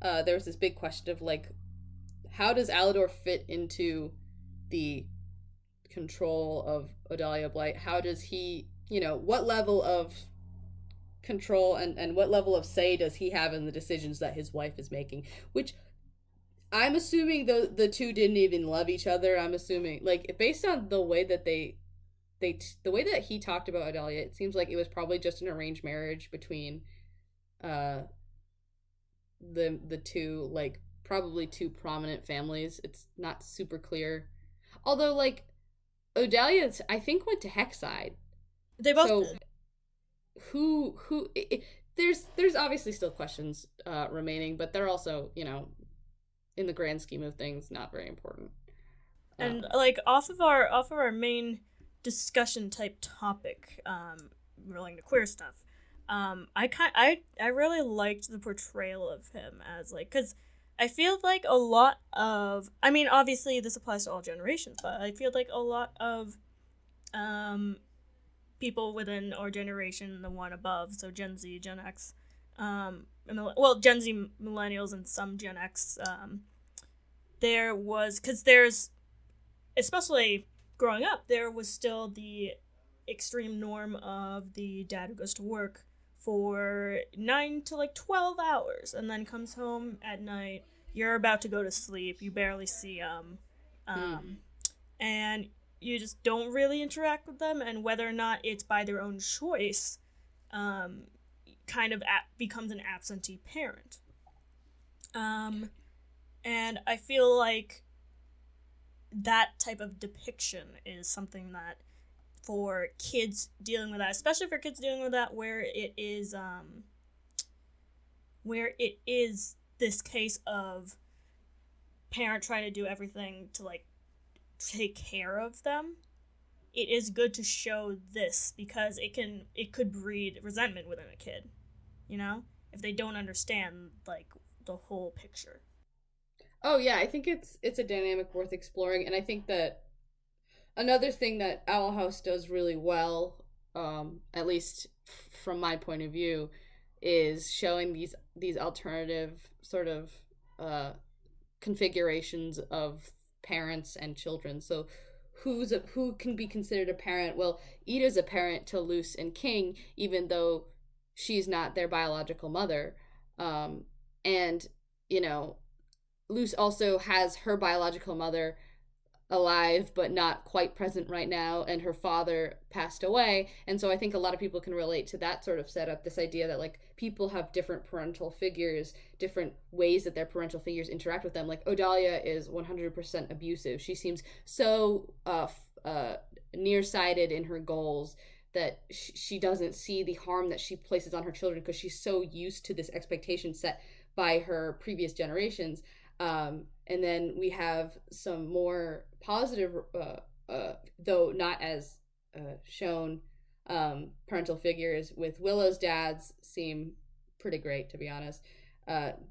[SPEAKER 2] there was this big question of like, how does Alador fit into the control of Odalia Blight? How does he, what level of control and what level of say does he have in the decisions that his wife is making? Which I'm assuming the two didn't even love each other. I'm assuming, like, based on the way that the way that he talked about Odalia, it seems like it was probably just an arranged marriage between the two, like, probably two prominent families. It's not super clear. Although, like, Odalia, I think, went to Hexside.
[SPEAKER 1] They both
[SPEAKER 2] So
[SPEAKER 1] did.
[SPEAKER 2] there's obviously still questions remaining, but they're also, in the grand scheme of things, not very important.
[SPEAKER 1] And like off of our main discussion type topic, relating to queer stuff, I really liked the portrayal of him as, like, because I feel like a lot of, I mean, obviously this applies to all generations, but I feel like a lot of people within our generation, the one above, so Gen Z, Gen X, Gen Z, millennials, and some Gen X, there was, because there's, especially growing up, there was still the extreme norm of the dad who goes to work for 9 to like 12 hours and then comes home at night. You're about to go to sleep. You barely see them. And you just don't really interact with them. And whether or not it's by their own choice, kind of becomes an absentee parent. And I feel like that type of depiction is something that, for kids dealing with that, especially for kids dealing with that, where it is this case of parent trying to do everything to, like, take care of them, it is good to show this, because it could breed resentment within a kid, if they don't understand, like, the whole picture.
[SPEAKER 2] Oh yeah, I think it's a dynamic worth exploring, and I think that another thing that Owl House does really well, at least from my point of view, is showing these alternative sort of configurations of parents and children. So who can be considered a parent? Well, Ida's a parent to Luce and King, even though she's not their biological mother. And Luce also has her biological mother alive but not quite present right now, and her father passed away. And so I think a lot of people can relate to that sort of setup, this idea that, like, people have different parental figures, different ways that their parental figures interact with them. Like, Odalia is 100% abusive. She seems so nearsighted in her goals that she doesn't see the harm that she places on her children, because she's so used to this expectation set by her previous generations. And then we have some more positive, though not as shown, parental figures. With Willow's dads seem pretty great, to be honest.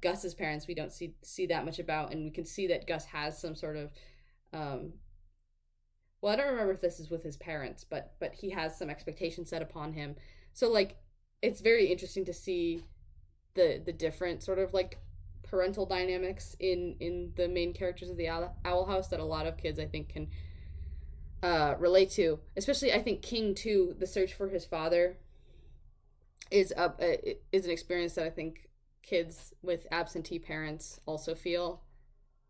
[SPEAKER 2] Gus's parents we don't see that much about, and we can see that Gus has some sort of, well, I don't remember if this is with his parents, but he has some expectations set upon him. So, like, it's very interesting to see the different sort of, like, parental dynamics in the main characters of the Owl House that a lot of kids, I think, can relate to. Especially, I think, King too. The search for his father is an experience that I think kids with absentee parents also feel,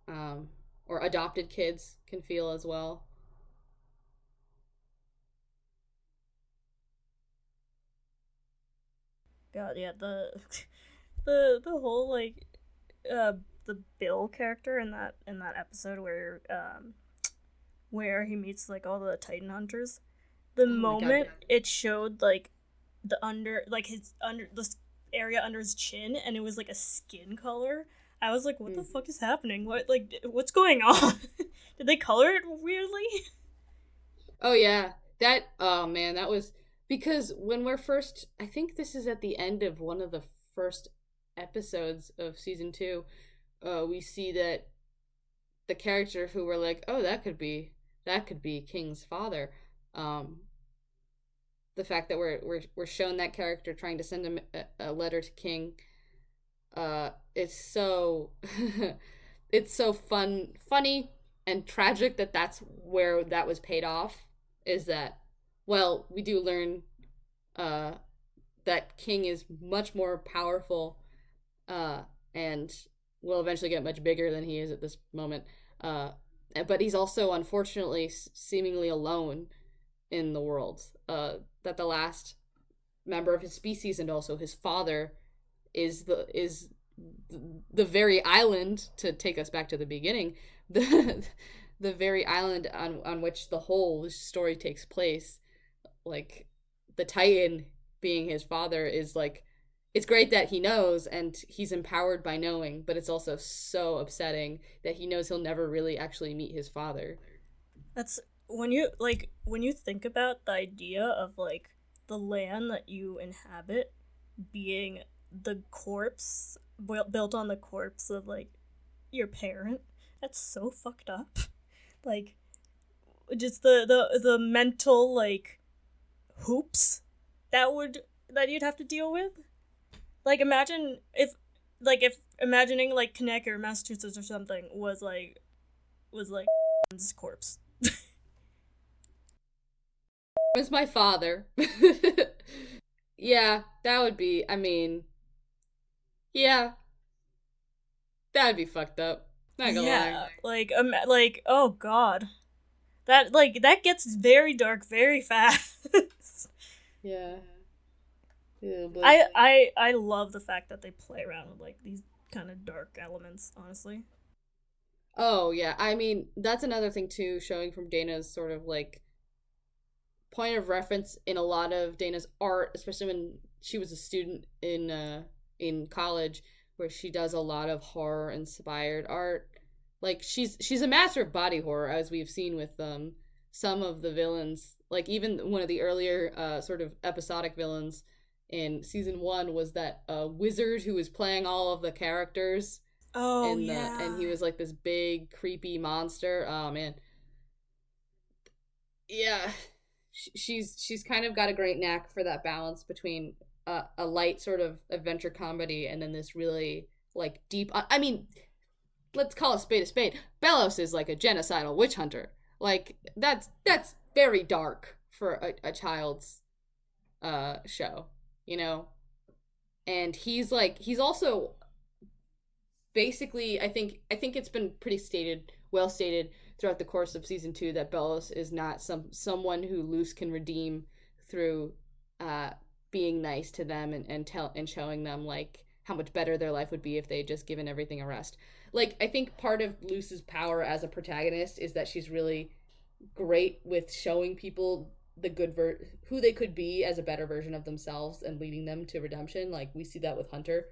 [SPEAKER 2] or adopted kids can feel as well.
[SPEAKER 1] God, yeah, the whole, like, the Bill character in that episode where he meets, like, all the Titan hunters. The moment it showed, like, this area under his chin, and it was like a skin color, I was like, what the fuck is happening? What's going on? Did they color it weirdly?
[SPEAKER 2] Oh yeah, oh man, that was because when we're first, I think this is at the end of one of the first episodes of season 2, we see that the character who we're like, oh, that could be King's father. The fact that we're shown that character trying to send him a letter to King, it's so it's so funny and tragic that that's where that was paid off. Is that, well, we do learn that King is much more powerful, and will eventually get much bigger than he is at this moment. But he's also, unfortunately, seemingly alone in the world. That the last member of his species, and also his father, is the very island, to take us back to the beginning, the the very island on which the whole story takes place, like the Titan being his father, is like, it's great that he knows and he's empowered by knowing, but it's also so upsetting that he knows he'll never really actually meet his father.
[SPEAKER 1] That's when you think about the idea of like the land that you inhabit being the corpse built on the corpse of like your parent. That's so fucked up. Like, just the mental like hoops that you'd have to deal with. Like, imagine if imagining like Connecticut or Massachusetts or something was like his corpse.
[SPEAKER 2] It's my father. Yeah, that would be, I mean, yeah, that would be fucked up. Not gonna lie.
[SPEAKER 1] Like oh god, that gets very dark very fast.
[SPEAKER 2] Yeah. Yeah, but...
[SPEAKER 1] I love the fact that they play around with like these kind of dark elements, honestly.
[SPEAKER 2] Oh yeah, I mean, that's another thing too, showing from Dana's sort of like point of reference in a lot of Dana's art, especially when she was a student in college, where she does a lot of horror inspired art. Like, she's a master of body horror, as we've seen with some of the villains. Like, even one of the earlier sort of episodic villains in season 1 was that wizard who was playing all of the characters.
[SPEAKER 1] Oh, yeah.
[SPEAKER 2] And he was like this big creepy monster. Oh man. Yeah. She's kind of got a great knack for that balance between a light sort of adventure comedy and then this really like deep, I mean, let's call a spade a spade. Bellows is like a genocidal witch hunter. Like, that's very dark for a child's show, you know? And he's also basically, I think it's been pretty well stated throughout the course of season 2 that Bellows is not someone who Luce can redeem through being nice to them and showing them like how much better their life would be if they had just given everything a rest. Like, I think part of Luce's power as a protagonist is that she's really great with showing people the good who they could be as a better version of themselves and leading them to redemption. Like, we see that with Hunter.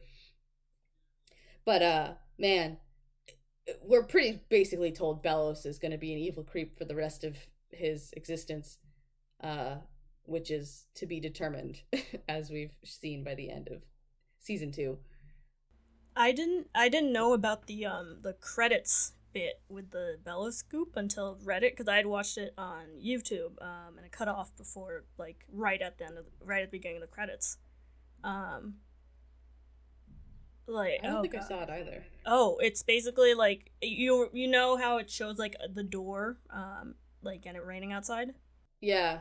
[SPEAKER 2] But man, we're pretty basically told Bellows is going to be an evil creep for the rest of his existence, which is to be determined, as we've seen by the end of season 2.
[SPEAKER 1] I didn't know about the credits bit with the Bellows scoop until Reddit, because I had watched it on YouTube, and it cut off before, like, right at the beginning of the credits. Like,
[SPEAKER 2] I don't think I saw it either.
[SPEAKER 1] Oh, it's basically like you know how it shows like the door, like, and it raining outside.
[SPEAKER 2] Yeah.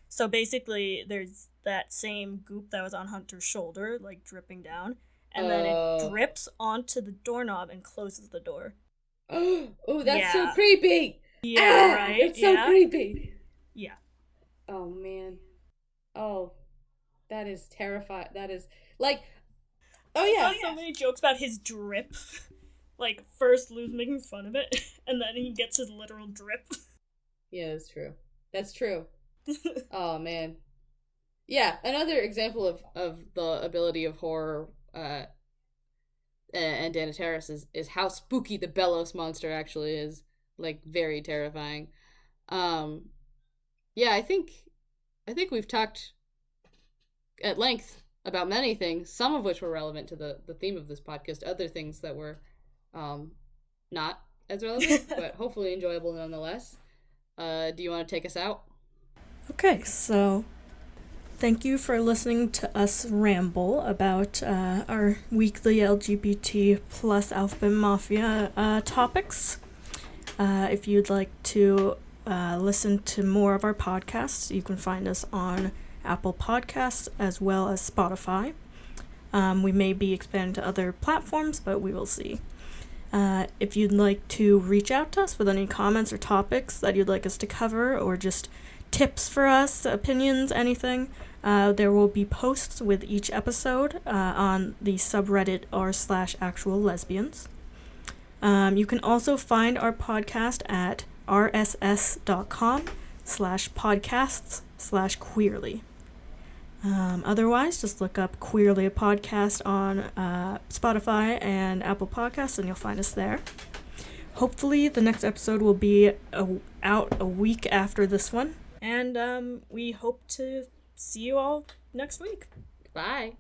[SPEAKER 1] So basically, there's that same goop that was on Hunter's shoulder, like dripping down, and then it drips onto the doorknob and closes the door.
[SPEAKER 2] Oh, that's so creepy.
[SPEAKER 1] Yeah, right.
[SPEAKER 2] It's so creepy.
[SPEAKER 1] Yeah.
[SPEAKER 2] Oh man. Oh, that is terrifying. That is like. Oh yeah.
[SPEAKER 1] So many jokes about his drip. Like, first Lou's making fun of it, and then he gets his literal drip.
[SPEAKER 2] Yeah, that's true. That's true. Oh man. Yeah, another example of the ability of horror and Dana Terrace is how spooky the Bellows monster actually is. Like, very terrifying. Yeah, I think we've talked at length about many things, some of which were relevant to the theme of this podcast, other things that were not as relevant, but hopefully enjoyable nonetheless. Do you want to take us out?
[SPEAKER 1] Okay, so thank you for listening to us ramble about our weekly LGBT plus Alphabet Mafia topics. If you'd like to listen to more of our podcasts, you can find us on Apple Podcasts as well as Spotify. We may be expanding to other platforms, but we will see. If you'd like to reach out to us with any comments or topics that you'd like us to cover, or just tips for us, opinions, anything, there will be posts with each episode on the subreddit r/actual lesbians. You can also find our podcast at rss.com/podcasts/queerly. Otherwise, just look up Queerly a Podcast on Spotify and Apple Podcasts, and you'll find us there. Hopefully, the next episode will be out a week after this one, and we hope to see you all next week.
[SPEAKER 2] Bye.